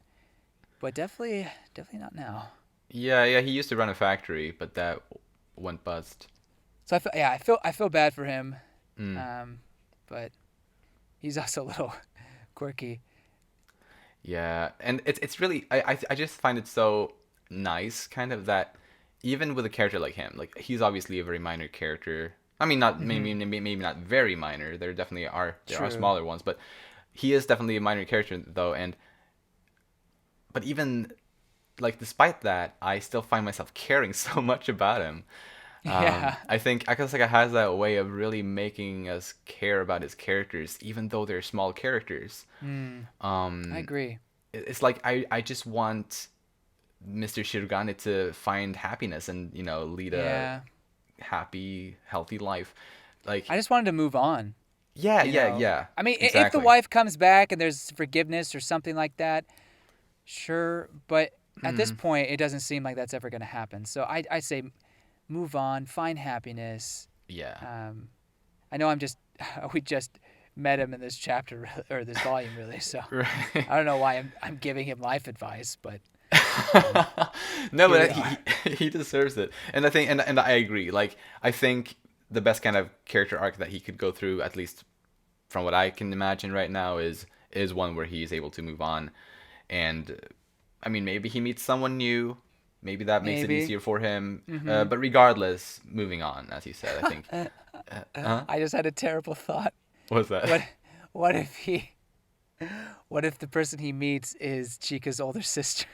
but definitely not now. Yeah, he used to run a factory, but that went bust. So I feel bad for him, but he's also a little quirky. Yeah, and it's really I just find it so nice, kind of, that even with a character like him, like he's obviously a very minor character. I mean, not maybe not very minor. There definitely are smaller ones, but he is definitely a minor character though. But even like despite that, I still find myself caring so much about him. I think Akasaka has that way of really making us care about his characters, even though they're small characters. I agree. It's like I just want Mr. Shirogane to find happiness and lead a happy, healthy life. Like I just wanted to move on. Yeah. I mean, exactly. If the wife comes back and there's forgiveness or something like that, sure. But at this point, it doesn't seem like that's ever going to happen. So I say, move on, find happiness. Yeah. I know we just met him in this chapter or this volume, really. So Right. I don't know why I'm giving him life advice, but. No, but he deserves it, and I think, and I agree. Like I think the best kind of character arc that he could go through, at least from what I can imagine right now, is one where he is able to move on, and I mean maybe he meets someone new, maybe that makes it easier for him. But regardless, moving on, as you said, I think. I just had a terrible thought. What's that? What if the person he meets is Chika's older sister?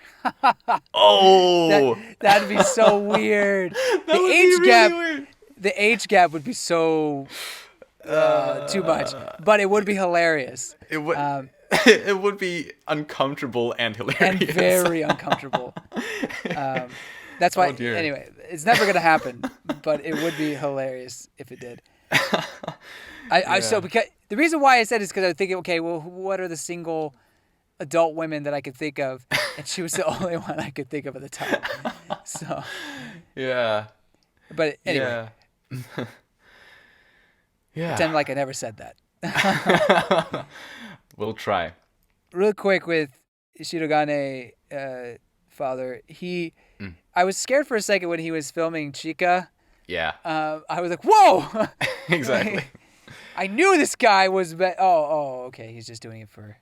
Oh, that'd be so weird. The age gap would be so too much, but it would be hilarious. It would. It would be uncomfortable and hilarious. And very uncomfortable. That's why. Anyway, it's never gonna happen, but it would be hilarious if it did. So because the reason why I said is because I was thinking, okay, well, what are the single adult women that I could think of? And she was the only one I could think of at the time. So. Yeah. But anyway. Yeah. Pretend like I never said that. We'll try. Real quick with Shirogane, father, Mm. I was scared for a second when he was filming Chika. Yeah. I was like, whoa! Exactly. I knew this guy was. Okay. He's just doing it for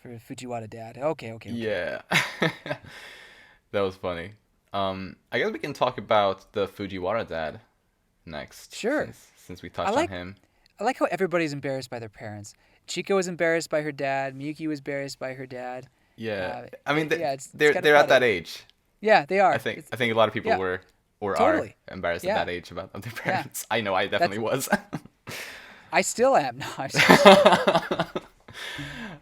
Fujiwara dad. Okay. Yeah. That was funny. I guess we can talk about the Fujiwara dad next. Sure. Since we touched on him. I like how everybody's embarrassed by their parents. Chika was embarrassed by her dad. Miyuki was embarrassed by her dad. Yeah. I mean, it's they're at that age. Yeah, they are. I think a lot of people were or totally. are embarrassed at that age about their parents. Yeah. I know I definitely was. I still am. No, I'm sorry.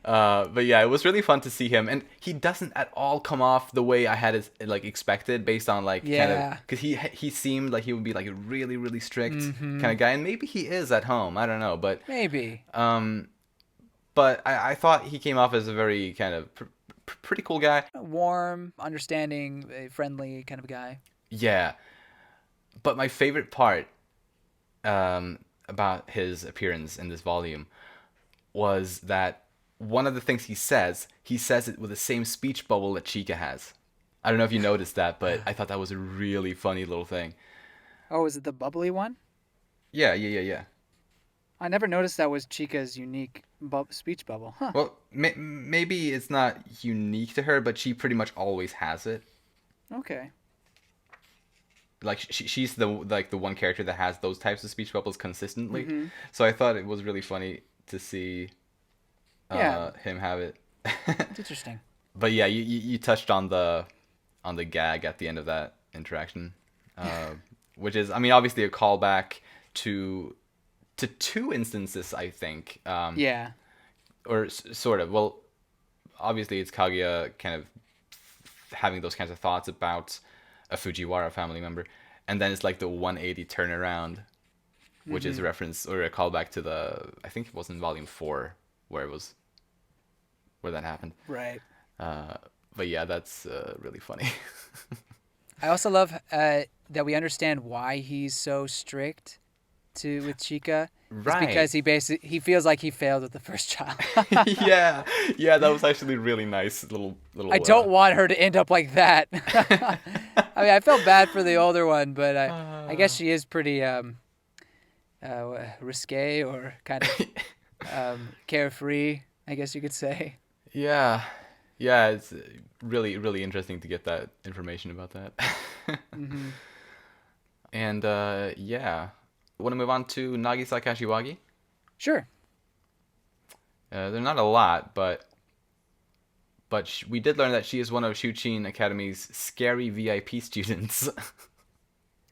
But yeah, it was really fun to see him, and he doesn't at all come off the way I had expected based on kind of because he seemed like he would be like a really really strict kind of guy, and maybe he is at home. I don't know, but maybe. But I thought he came off as a very kind of pretty cool guy. Warm, understanding, friendly kind of guy. Yeah, but my favorite part about his appearance in this volume was that one of the things he says it with the same speech bubble that Chika has. I don't know if you noticed that, but I thought that was a really funny little thing. Oh, is it the bubbly one? Yeah. I never noticed that was Chika's unique speech bubble. Huh. Well, maybe it's not unique to her, but she pretty much always has it. Okay. Like she's the one character that has those types of speech bubbles consistently. So I thought it was really funny to see him have it. That's interesting. But yeah, you touched on the gag at the end of that interaction, which is, I mean, obviously a callback to two instances, I think. Yeah. Or sort of. Well, obviously it's Kaguya kind of having those kinds of thoughts about a Fujiwara family member, and then it's like the 180 turnaround, which is a reference or a callback to I think it was in volume 4 where that happened. Right. But yeah, that's really funny. I also love that we understand why he's so strict with Chika. Right. It's because he feels like he failed with the first child. yeah, that was actually really nice. Little. I don't want her to end up like that. I mean, I felt bad for the older one, but I guess she is pretty risque or kind of carefree, I guess you could say. Yeah, it's really, really interesting to get that information about that. And yeah, want to move on to Nagisa Kashiwagi? Sure. They're not a lot, but we did learn that she is one of Shuchin Academy's scary VIP students.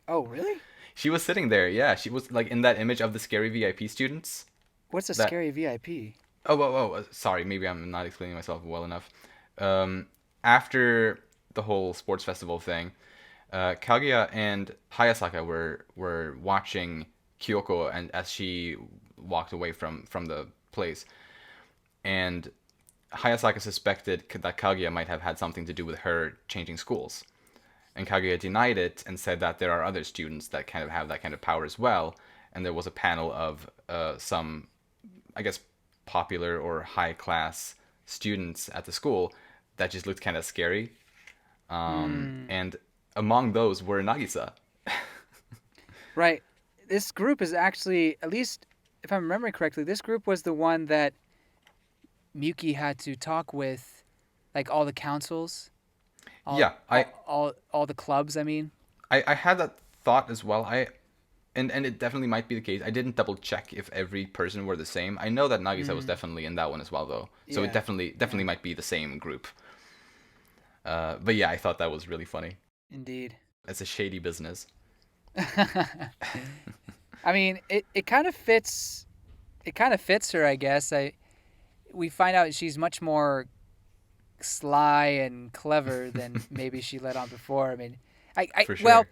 Oh, really? She was sitting there, yeah. She was like in that image of the scary VIP students. What's a scary VIP? Oh, sorry, maybe I'm not explaining myself well enough. After the whole sports festival thing, Kaguya and Hayasaka were watching Kyoko and as she walked away from the place. And Hayasaka suspected that Kaguya might have had something to do with her changing schools. And Kaguya denied it and said that there are other students that kind of have that kind of power as well. And there was a panel of some, I guess, popular or high-class students at the school that just looked kind of scary. And among those were Nagisa. Right. This group is actually, at least if I'm remembering correctly, this group was the one that Miyuki had to talk with, like all the councils. All the clubs. I mean, I had that thought as well. And it definitely might be the case. I didn't double check if every person were the same. I know that Nagisa was definitely in that one as well, though. So it definitely might be the same group. But yeah, I thought that was really funny. Indeed. It's a shady business. I mean, it kind of fits. It kind of fits her, I guess. We find out she's much more sly and clever than maybe she let on before. I mean, For sure. Well,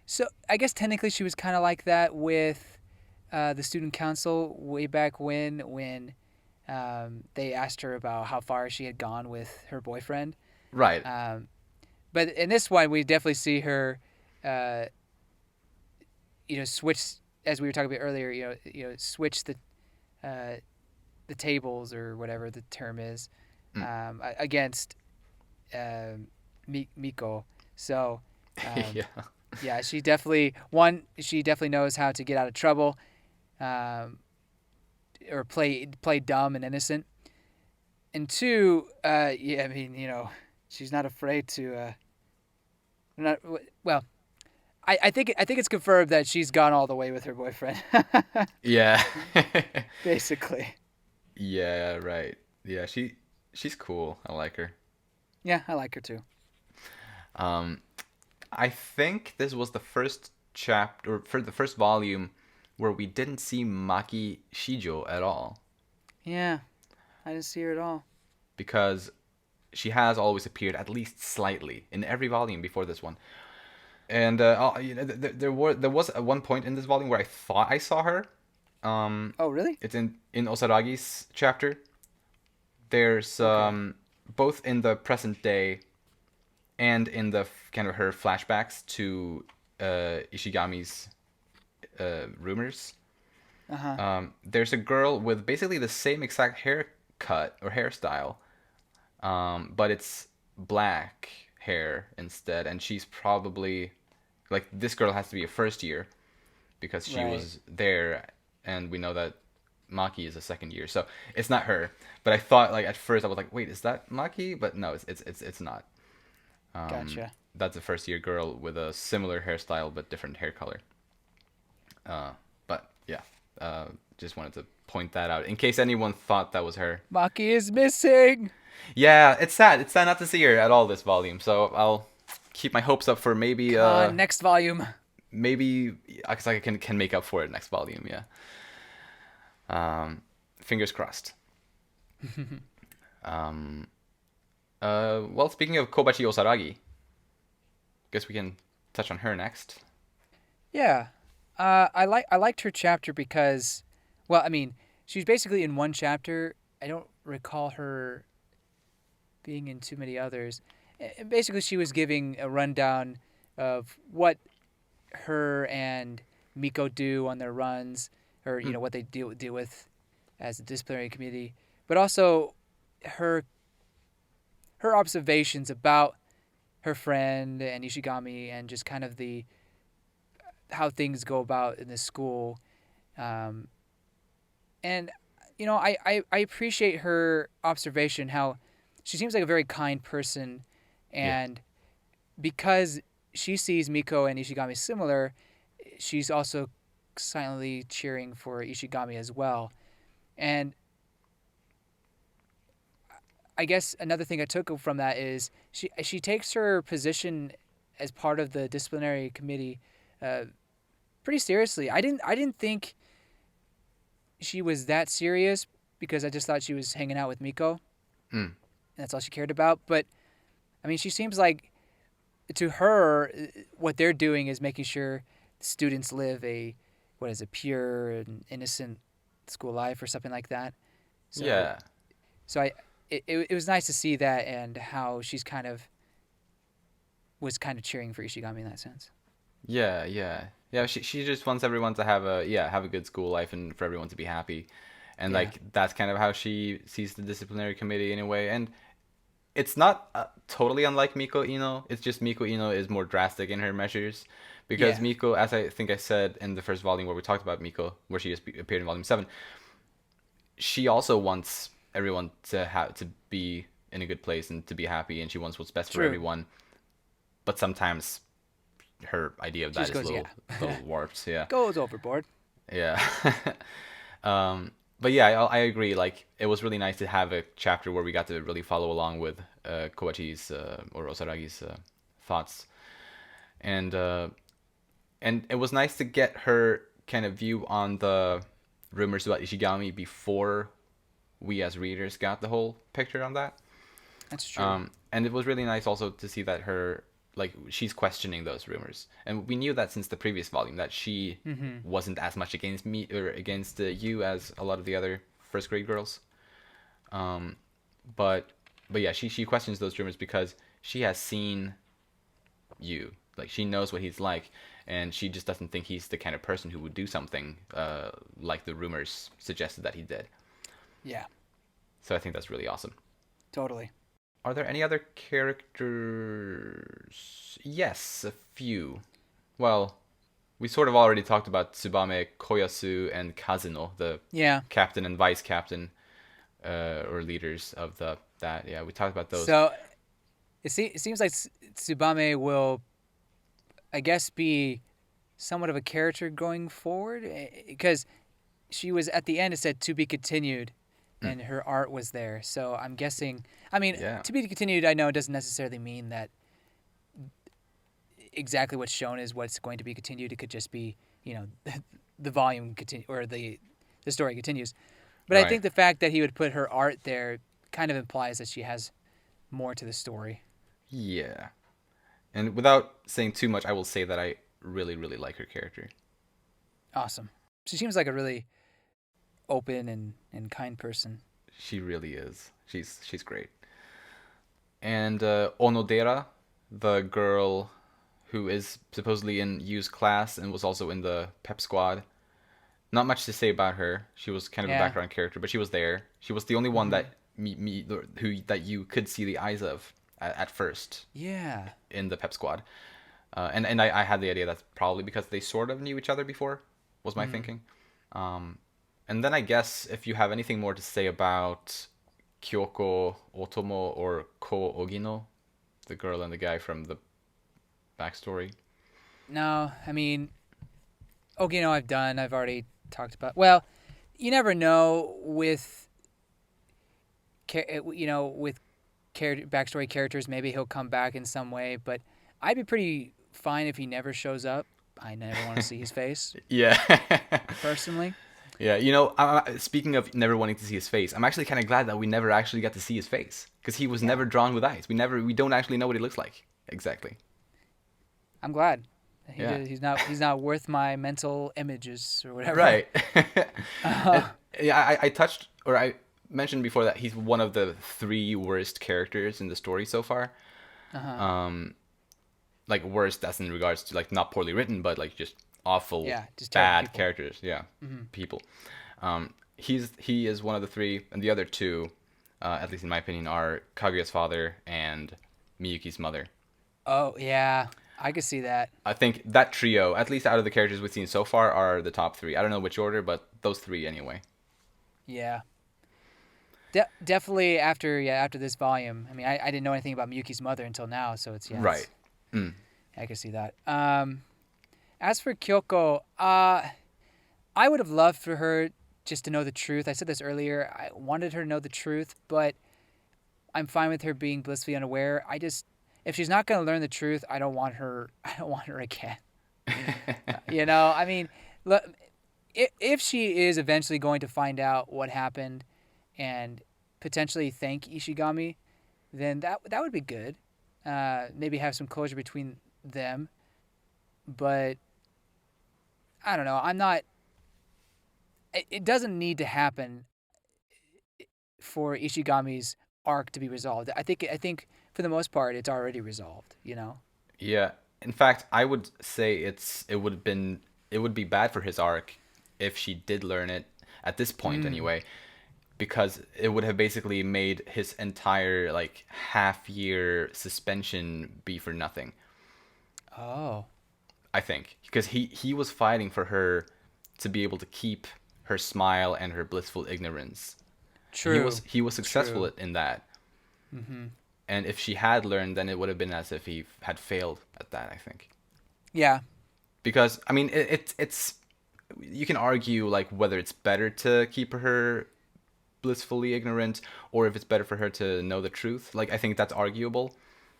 so I guess technically she was kind of like that with the student council way back when they asked her about how far she had gone with her boyfriend. Right. But in this one, we definitely see her, switch, as we were talking about earlier. Switch the tables or whatever the term is Mm. against Miko. So Yeah. yeah, she definitely knows how to get out of trouble, um, or play dumb and innocent. And two, yeah, I mean, she's not afraid to not well. I think it's confirmed that she's gone all the way with her boyfriend. Yeah. Basically. Yeah, right. Yeah, she's cool. I like her. Yeah, I like her too. Um, I think this was the first chapter, or for the first volume, where we didn't see Maki Shijo at all, Yeah, I didn't see her at all. because she has always appeared at least slightly in every volume before this one. And there was at one point in this volume where I thought I saw her. Oh, really? It's in Osaragi's chapter. There's Okay. both in the present day and in the kind of her flashbacks to Ishigami's rumors. Uh huh. There's a girl with basically the same exact haircut or hairstyle, but it's black hair instead, and she's probably like, this girl has to be a first year because she Right. was there, and we know that Maki is a second year, so it's not her. But I thought, like, at first I was like, wait, is that Maki? But no, it's not. Gotcha. That's a first year girl with a similar hairstyle but different hair color. But yeah, just wanted to point that out in case anyone thought that was her. Maki is missing. Yeah, it's sad. It's sad not to see her at all this volume. So I'll keep my hopes up for maybe Come on, next volume. maybe because I can make up for it next volume. Yeah. Fingers crossed. Well, speaking of Kobachi Osaragi, guess we can touch on her next. Yeah. I liked her chapter because, well, I mean, she was basically in one chapter. I don't recall her being in too many others. And basically, she was giving a rundown of what her and Miko do on their runs, or Mm, what they deal with as a disciplinary committee, but also her her observations about her friend and Ishigami, and just kind of the how things go about in the school. Um, and I appreciate her observation, how she seems like a very kind person, yeah. and because she sees Miko and Ishigami similar, she's also silently cheering for Ishigami as well. And I guess another thing I took from that is she takes her position as part of the disciplinary committee uh, pretty seriously. I didn't think she was that serious, because I just thought she was hanging out with Miko. Mm, That's all she cared about. But I mean, she seems like, to her, what they're doing is making sure students live a, what is it, pure and innocent school life or something like that. So yeah. so it was nice to see that, and how she's kind of cheering for Ishigami in that sense. Yeah, yeah, yeah. She just wants everyone to have a good school life and for everyone to be happy, and Yeah. like that's kind of how she sees the disciplinary committee in a way. And it's not totally unlike Miko Ino. It's just Miko Ino is more drastic in her measures, because Yeah. Miko, as I think I said in the first volume where we talked about Miko, where she just appeared in volume 7, she also wants everyone to have to be in a good place and to be happy, and she wants what's best for True. everyone. But sometimes her idea of She that just is goes, yeah. little warped. Yeah, Goes overboard. yeah. But yeah, I agree. Like, it was really nice to have a chapter where we got to really follow along with Kowachi's or Osaragi's thoughts, and it was nice to get her kind of view on the rumors about Ishigami before we as readers got the whole picture on that. That's true. And it was really nice also to see that her, like, she's questioning those rumors, and we knew that since the previous volume that she Mm-hmm. wasn't as much against me or against you as a lot of the other first grade girls. Um, but yeah, she questions those rumors because she has seen you, like she knows what he's like, and she just doesn't think he's the kind of person who would do something like the rumors suggested that he did. Yeah, So I think that's really awesome. totally. Are there any other characters? Yes, a few. Well, we sort of already talked about Tsubame, Koyasu, and Kazuno, the Yeah. captain and vice captain, or leaders of that. Yeah, we talked about those. So it seems like Tsubame will, I guess, be somewhat of a character going forward because she was at the end. It said to be continued, Mm, and her art was there. So I'm guessing. I mean, yeah. to be continued. I know doesn't necessarily mean that exactly what's shown is what's going to be continued. It could just be, the volume continue or the story continues. But I Right. think the fact that he would put her art there kind of implies that she has more to the story. Yeah. And without saying too much, I will say that I really, really like her character. Awesome. She seems like a really open and kind person. She really is. She's great. And Onodera, the girl who is supposedly in Yu's class and was also in the pep squad. Not much to say about her. She was kind of a Yeah. background character, but she was there. She was the only one Hmm. that that you could see the eyes of at first Yeah. in the pep squad. And I had the idea that's probably because they sort of knew each other before, was my Hmm. thinking. And then I guess if you have anything more to say about Kyoko Otomo or Ko Ogino, the girl and the guy from the backstory. No, I mean, I've already talked about. Well, you never know with, with backstory characters. Maybe he'll come back in some way, but I'd be pretty fine if he never shows up. I never want to see his face, Yeah. personally. Yeah, speaking of never wanting to see his face, I'm actually kind of glad that we never actually got to see his face because he was Yeah, never drawn with eyes. We don't actually know what he looks like exactly. I'm glad. Yeah. He's not worth my mental images or whatever. Right. And, yeah, I touched or I mentioned before that he's one of the three worst characters in the story so far. Uh-huh. Um, like worst as in regards to like not poorly written, but like just awful, Yeah, just terrible bad people. characters. Yeah, Hmm. people. He is one of the three, and the other two, at least in my opinion, are Kaguya's father and Miyuki's mother. Oh yeah, I could see that. I think that trio, at least out of the characters we've seen so far, are the top three. I don't know which order, but those three anyway. Yeah. Definitely after this volume. I mean, I didn't know anything about Miyuki's mother until now, so Right. Mm. I can see that. As for Kyoko, I would have loved for her just to know the truth. I said this earlier. I wanted her to know the truth, but I'm fine with her being blissfully unaware. If she's not going to learn the truth, I don't want her. I don't want her again. I mean, look, if she is eventually going to find out what happened and potentially thank Ishigami, then that would be good. Maybe have some closure between them. But I don't know. I'm not. It doesn't need to happen for Ishigami's arc to be resolved. I think for the most part, it's already resolved. Yeah. In fact, I would say it would be bad for his arc if she did learn it at this point Mm. anyway, because it would have basically made his entire like half year suspension be for nothing. Oh, I think because he was fighting for her to be able to keep her smile and her blissful ignorance. And true, he was successful true. in that. Hmm. And if she had learned, then it would have been as if he had failed at that, I think. Yeah. Because I mean, it's you can argue like whether it's better to keep her blissfully ignorant or if it's better for her to know the truth. Like I think that's arguable.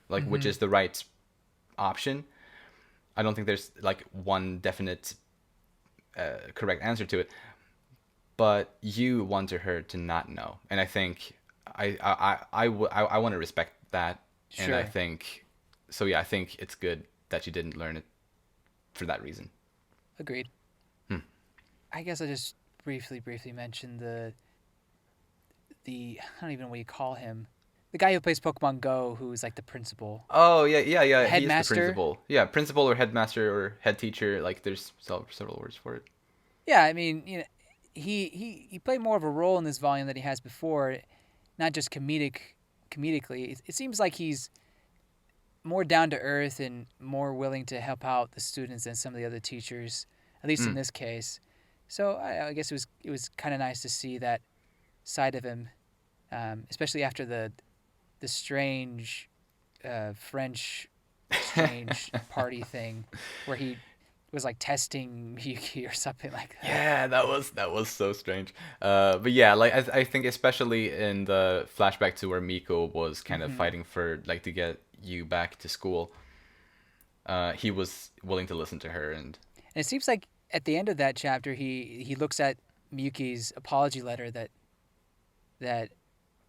Like which Hmm. is the right option. I don't think there's like one definite correct answer to it. But you wanted her to not know, and I think I want to respect that, and I Sure. think so. Yeah, I think it's good that you didn't learn it for that reason. Agreed. Hmm. I guess I just briefly mentioned the I don't even know what you call him. The guy who plays Pokemon Go, who's like the principal, Oh yeah. He is the headmaster. principal. Yeah, principal or headmaster or head teacher. Like there's several words for it. Yeah, I mean, he played more of a role in this volume than he has before, not just comedically. It seems like he's more down to earth and more willing to help out the students than some of the other teachers, at least in this case. So I guess it was kind of nice to see that side of him, especially after the strange French exchange party thing where he was like testing Miyuki or something like that. Yeah, that was so strange. But yeah, like I think especially in the flashback to where Miko was kind of fighting for like to get you back to school, he was willing to listen to her, and it seems like at the end of that chapter, he looks at Miyuki's apology letter or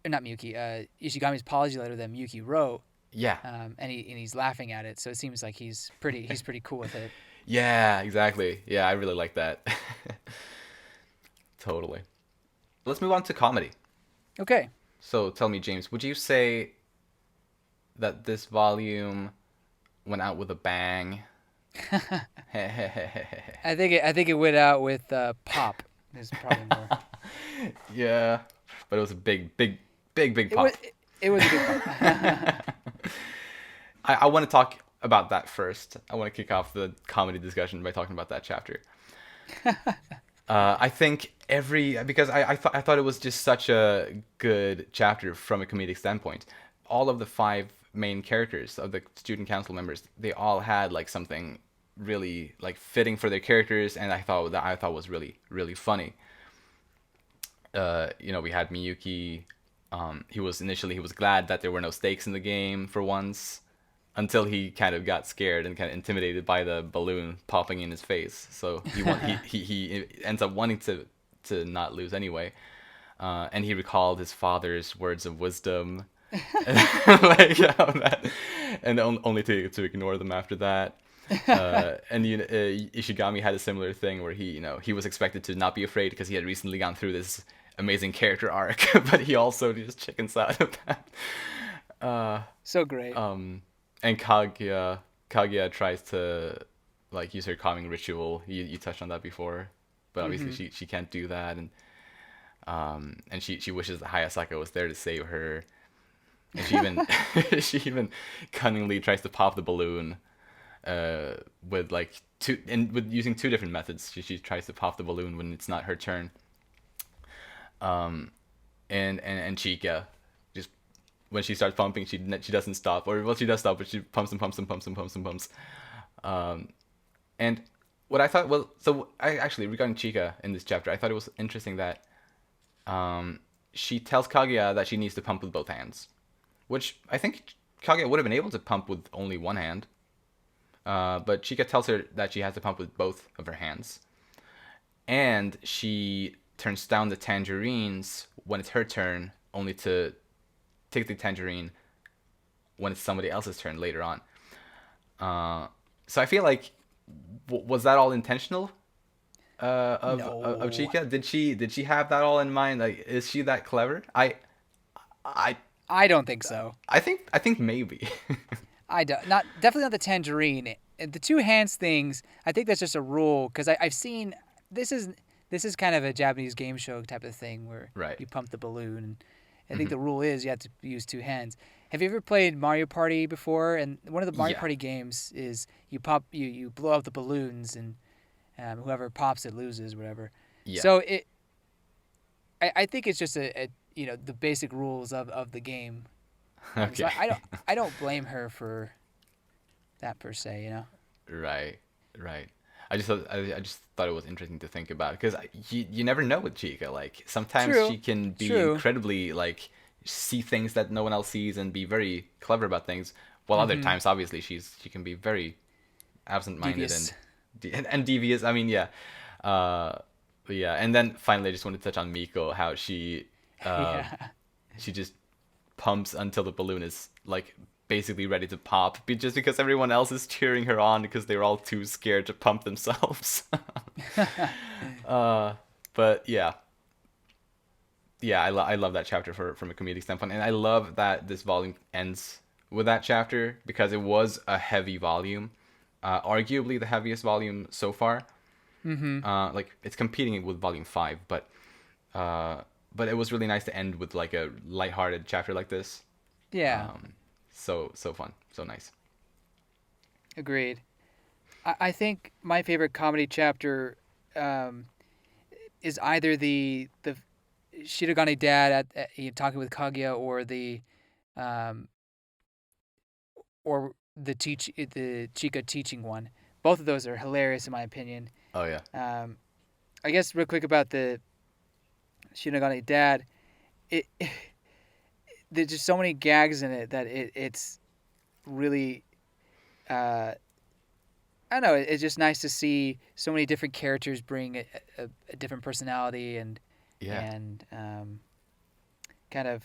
not Miyuki, Ishigami's apology letter that Miyuki wrote. Yeah. And he's laughing at it, so it seems like he's pretty cool with it. Yeah, exactly. Yeah, I really like that. Totally. Let's move on to comedy. Okay. So tell me, James, would you say that this volume went out with a bang? I think it went out with pop. Is probably more. Yeah, but it was a big pop. It was a big pop. I want to talk about that first. I want to kick off the comedy discussion by talking about that chapter. I think because I thought it was just such a good chapter from a comedic standpoint. All of the 5 main characters of the student council members, they all had like something really like fitting for their characters, and I thought was really funny. We had Miyuki. He was glad that there were no stakes in the game for once, until he kind of got scared and kind of intimidated by the balloon popping in his face. So he ends up wanting to not lose anyway. And he recalled his father's words of wisdom, and only to ignore them after that. And Ishigami had a similar thing where he was expected to not be afraid because he had recently gone through this amazing character arc, but he also just chickens out of that. So great. And Kaguya tries to like use her calming ritual. You touched on that before, but obviously she can't do that, and she wishes that Hayasaka was there to save her. And she even cunningly tries to pop the balloon with using 2 different methods. She tries to pop the balloon when it's not her turn. And Chika, just when she starts pumping, she doesn't stop, or she does stop, but she pumps and pumps and pumps and pumps and pumps. And what I thought, regarding Chika in this chapter, I thought it was interesting that she tells Kaguya that she needs to pump with both hands, which I think Kaguya would have been able to pump with only one hand. But Chika tells her that she has to pump with both of her hands. And she turns down the tangerines when it's her turn, only to take the tangerine when it's somebody else's turn later on. So I feel like, was that all intentional? Of Chika? Did she have that all in mind? Like, is she that clever? I don't think so. I think maybe. Definitely not the tangerine. The 2 hands things, I think that's just a rule, because I've seen this is kind of a Japanese game show type of thing where you pump the balloon, and I think the rule is you have to use 2 hands. Have you ever played Mario Party before? And one of the Mario Party games is you blow up the balloons, and whoever pops it loses, whatever. Yeah. So I think it's just a the basic rules of the game. Okay. So I don't blame her for that per se, Right. I just thought it was interesting to think about, because you never know with Chika. Like, sometimes she can be incredibly like see things that no one else sees and be very clever about things, while other times obviously she can be very absent-minded and devious. I mean, yeah. And then finally I just wanted to touch on Miko, how she she just pumps until the balloon is like basically ready to pop, just because everyone else is cheering her on because they're all too scared to pump themselves. But I love that chapter from a comedic standpoint, and I love that this volume ends with that chapter, because it was a heavy volume, arguably the heaviest volume so far. Like it's competing with Volume 5, but it was really nice to end with like a lighthearted chapter like this. Yeah. So fun, so nice. Agreed. I think my favorite comedy chapter is either the Shirogane dad talking with Kaguya, or the Chika teaching one. Both of those are hilarious in my opinion. Oh yeah. I guess real quick about the Shirogane dad, there's just so many gags in it that it's really I don't know. It's just nice to see so many different characters bring a different personality and kind of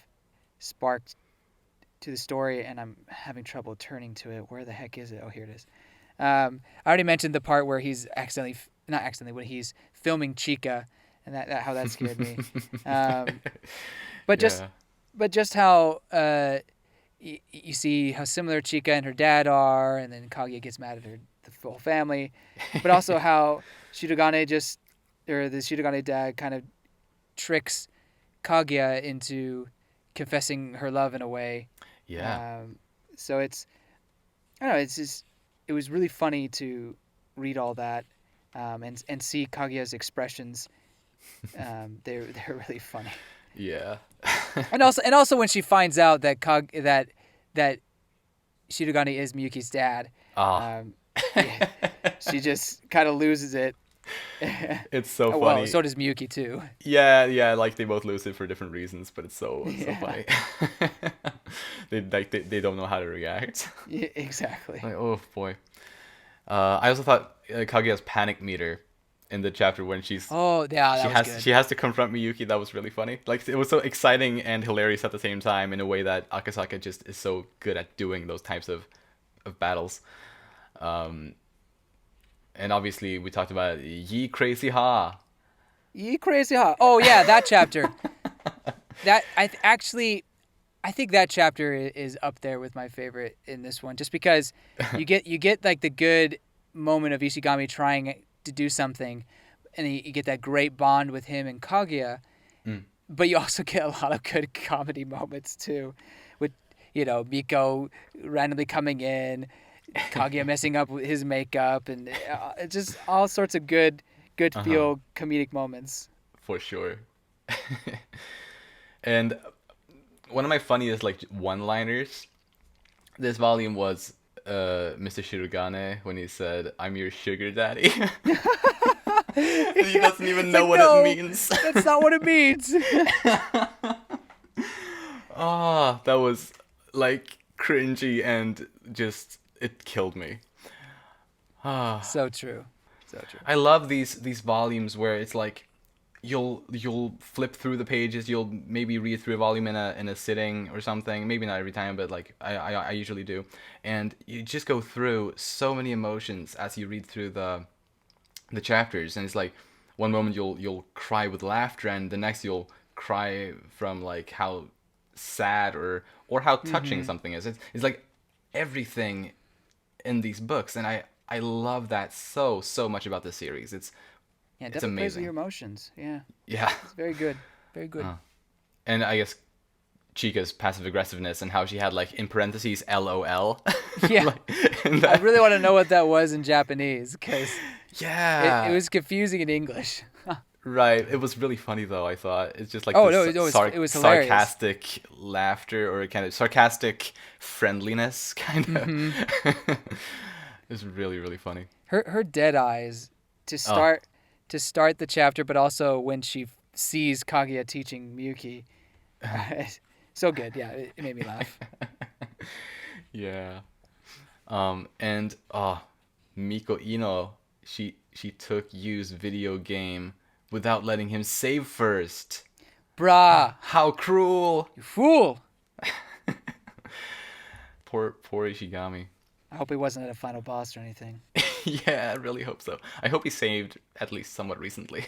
sparked to the story. And I'm having trouble turning to it. Where the heck is it? Oh, here it is. I already mentioned the part where he's not accidentally, when he's filming Chika, and how that scared me. But just how you see how similar Chika and her dad are, and then Kaguya gets mad at the whole family, but also how the Shirogane dad kind of tricks Kaguya into confessing her love in a way. Yeah. So I don't know. It was really funny to read all that, and see Kaguya's expressions. They're really funny. Yeah. and also when she finds out that that Shirogane is Miyuki's dad, she just kind of loses it. It's so funny. Well, so does Miyuki too. Yeah, like they both lose it for different reasons, but it's so funny. They don't know how to react. Yeah, exactly. Like, oh boy. I also thought Kaguya's panic meter in the chapter when she was good. She has to confront Miyuki. That was really funny. Like it was so exciting and hilarious at the same time in a way that Akasaka just is so good at doing those types of battles. And obviously we talked about Ye Crazy Ha. Ye Crazy Ha. Oh yeah, that chapter. I think that chapter is up there with my favorite in this one, just because you get like the good moment of Ishigami trying to do something, and you get that great bond with him and Kaguya, but you also get a lot of good comedy moments too, with Miko randomly coming in, Kaguya messing up with his makeup, and just all sorts of good feel comedic moments. For sure. And one of my funniest like one-liners this volume was Mr. Shirogane when he said, "I'm your sugar daddy." He doesn't even know what it means. That's not what it means. Oh, that was like cringy and just it killed me. So true. I love these volumes where it's like you'll flip through the pages, you'll maybe read through a volume in a sitting or something, maybe not every time, but like I usually do, and you just go through so many emotions as you read through the chapters, and it's like one moment you'll cry with laughter, and the next you'll cry from like how sad or how touching something is. It's like everything in these books, and I love that so much about this series. It's definitely plays with your emotions. Yeah. It's very good. Very good. And I guess Chika's passive aggressiveness and how she had like in parentheses LOL. Yeah. like, I really want to know what that was in Japanese, because it was confusing in English. Right. It was really funny though, I thought. It's just like it was hilarious. Sarcastic laughter or kind of sarcastic friendliness kind of. It's really, really funny. Her dead eyes to start the chapter, but also when she sees Kaguya teaching Miyuki. So good. Yeah, it made me laugh. Yeah. And Miko Ino, she took Yu's video game without letting him save first. Bruh. How cruel. You fool. Poor Ishigami. I hope he wasn't at a final boss or anything. Yeah, I really hope so. I hope he saved at least somewhat recently.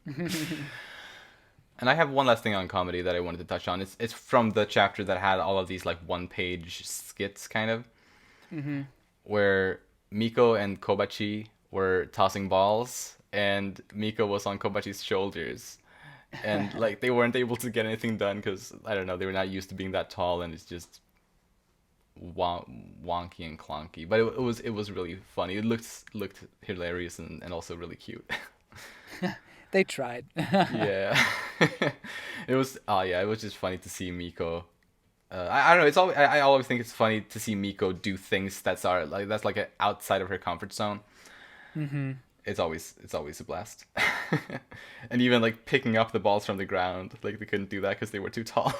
And I have one last thing on comedy that I wanted to touch on. It's from the chapter that had all of these like one-page skits, kind of, where Miko and Kobachi were tossing balls, and Miko was on Kobachi's shoulders, and like they weren't able to get anything done because I don't know, they were not used to being that tall, and it's just wonky and clunky. But it was really funny. It looked hilarious and also really cute. They tried. Yeah. It was it was just funny to see Miko. I don't know. It's always I always think it's funny to see Miko do things that's like outside of her comfort zone. Mm-hmm. It's always a blast. And even like picking up the balls from the ground, like they couldn't do that because they were too tall.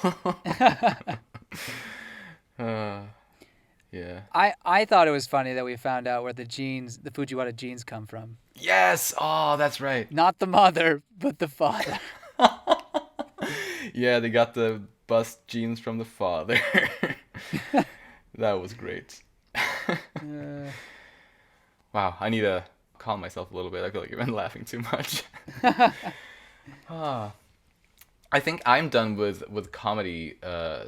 Yeah. I thought it was funny that we found out where the Fujiwara genes come from. Yes. Oh, that's right. Not the mother, but the father. Yeah, they got the bust genes from the father. That was great. Wow, I need to calm myself a little bit. I feel like I've been laughing too much. I think I'm done with comedy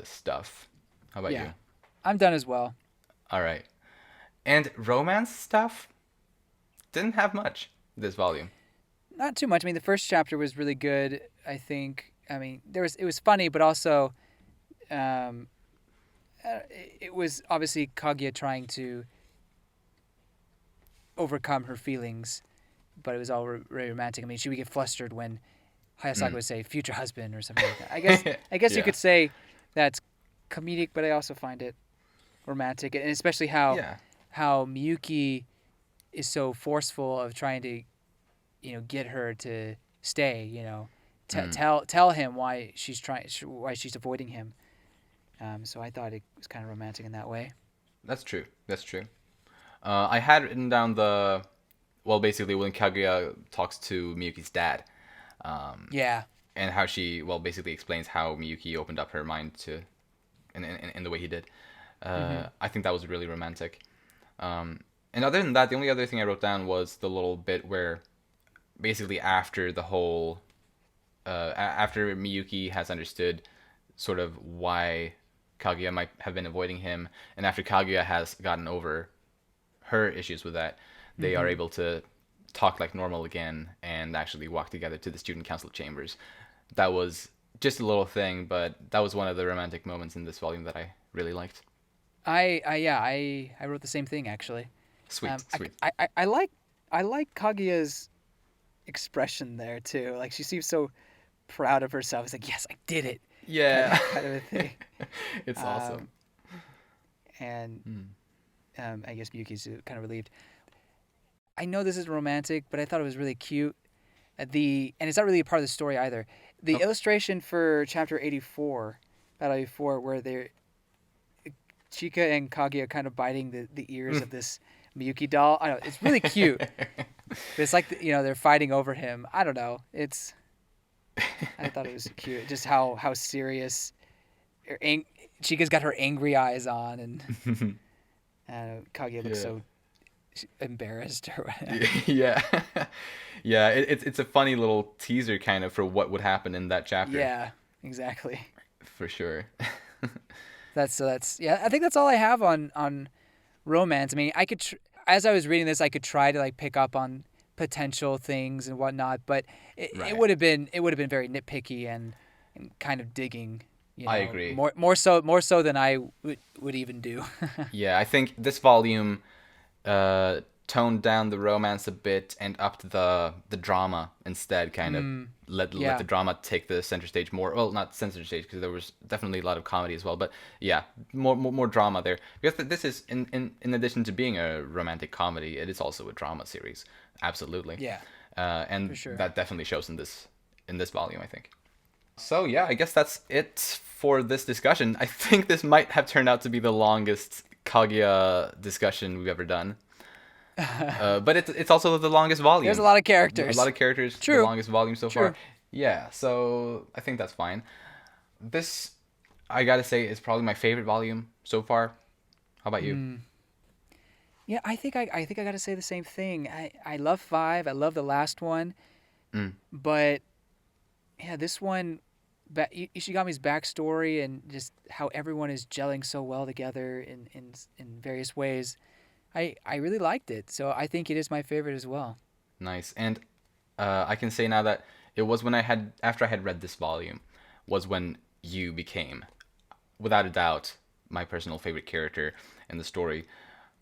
stuff. How about you? I'm done as well. All right. And romance stuff didn't have much this volume. Not too much. I mean, the first chapter was really good, I think. I mean, it was funny, but also it was obviously Kaguya trying to overcome her feelings, but it was all very romantic. I mean, she would get flustered when Hayasaka would say "future husband" or something like that. I guess you could say that's comedic, but I also find it romantic, and especially how Miyuki is so forceful of trying to, get her to stay. Tell him why she's avoiding him. So I thought it was kind of romantic in that way. That's true. I had written down basically when Kaguya talks to Miyuki's dad. And how she basically explains how Miyuki opened up her mind to, in the way he did. I think that was really romantic. And other than that, the only other thing I wrote down was the little bit where, basically after the whole, after Miyuki has understood sort of why Kaguya might have been avoiding him, and after Kaguya has gotten over her issues with that, they are able to talk like normal again and actually walk together to the student council chambers. That was just a little thing, but that was one of the romantic moments in this volume that I really liked. I wrote the same thing actually. Sweet. I like Kaguya's expression there too. Like she seems so proud of herself. It's like, yes, I did it. Yeah. Kind of a thing. It's awesome. And I guess Miyuki's kind of relieved. I know this is romantic, but I thought it was really cute. And it's not really a part of the story either. The illustration for chapter 84, Battle 84, where they're Chika and Kaguya kind of biting the ears of this Miyuki doll. I don't know, it's really cute. But it's like they're fighting over him. I don't know. I thought it was cute. Just how serious. Chika's got her angry eyes on, and Kaguya looks so embarrassed or whatever. Yeah. It's a funny little teaser kind of for what would happen in that chapter. Yeah, exactly. For sure. I think that's all I have on romance. I mean, as I was reading this, I could try to like pick up on potential things and whatnot, but it would have been very nitpicky and kind of digging. I agree. More so than I would even do. Yeah, I think this volume toned down the romance a bit and upped the drama instead. Kind of let the drama take the center stage more. Well, not center stage because there was definitely a lot of comedy as well. But yeah, more drama there because this is in addition to being a romantic comedy, it is also a drama series. Absolutely. Yeah. And for sure. That definitely shows in this volume, I think. So yeah, I guess that's it for this discussion. I think this might have turned out to be the longest Kaguya discussion we've ever done. But it's also the longest volume. There's a lot of characters. True. The longest volume so far. Yeah, so I think that's fine. This, I gotta say, is probably my favorite volume so far. How about you? Yeah, I think I gotta say the same thing. I love 5. I love the last one. But yeah, this one, Ishigami's backstory and just how everyone is gelling so well together in various ways. I really liked it, so I think it is my favorite as well. Nice. And I can say now that it was after I had read this volume, was when you became, without a doubt, my personal favorite character in the story.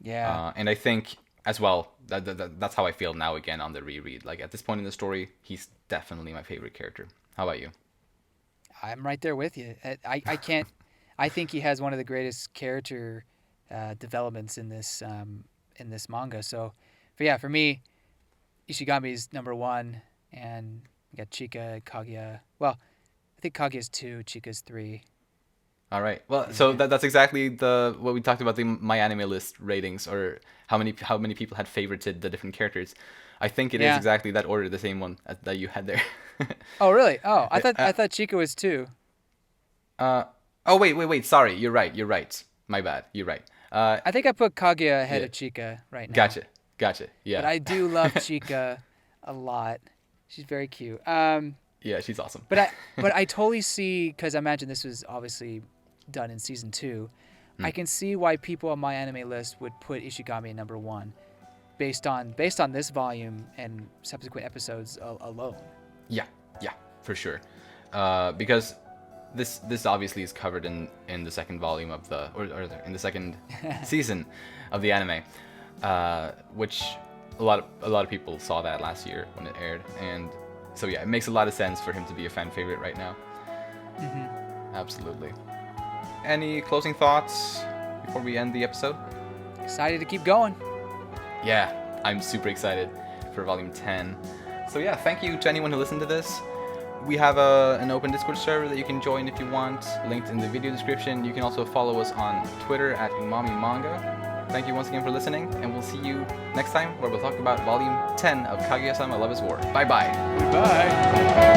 Yeah. And I think as well that's how I feel now again on the reread. Like at this point in the story, he's definitely my favorite character. How about you? I'm right there with you. I can't. I think he has one of the greatest character developments in this manga. So, but yeah, for me, Ishigami's number one, and we got Chika, Kaguya. Well, I think Kaguya's 2, Chika's 3. All right. Well, so that's exactly what we talked about, the My Anime List ratings, or how many people had favorited the different characters. I think it is exactly that order, the same one that you had there. Oh really? Oh, I thought Chika was 2. Oh wait. Sorry, you're right. My bad. You're right. I think I put Kaguya ahead of Chika right now. Gotcha. Yeah. But I do love Chika a lot. She's very cute. Yeah, she's awesome. But I totally see, because I imagine this was obviously done in season 2. I can see why people on My Anime List would put Ishigami at number 1, based on this volume and subsequent episodes alone. Yeah, for sure. Because this obviously is covered in the second volume of or in the second season of the anime, which a lot of people saw that last year when it aired, and so yeah, it makes a lot of sense for him to be a fan favorite right now. Mm-hmm. Absolutely. Any closing thoughts before we end the episode? Excited to keep going. Yeah, I'm super excited for volume 10. So yeah, thank you to anyone who listened to this. We have an open Discord server that you can join if you want, linked in the video description. You can also follow us on Twitter at Umami Manga. Thank you once again for listening, and we'll see you next time, where we'll talk about volume 10 of Kaguya-sama Love is War. Bye-bye. Bye.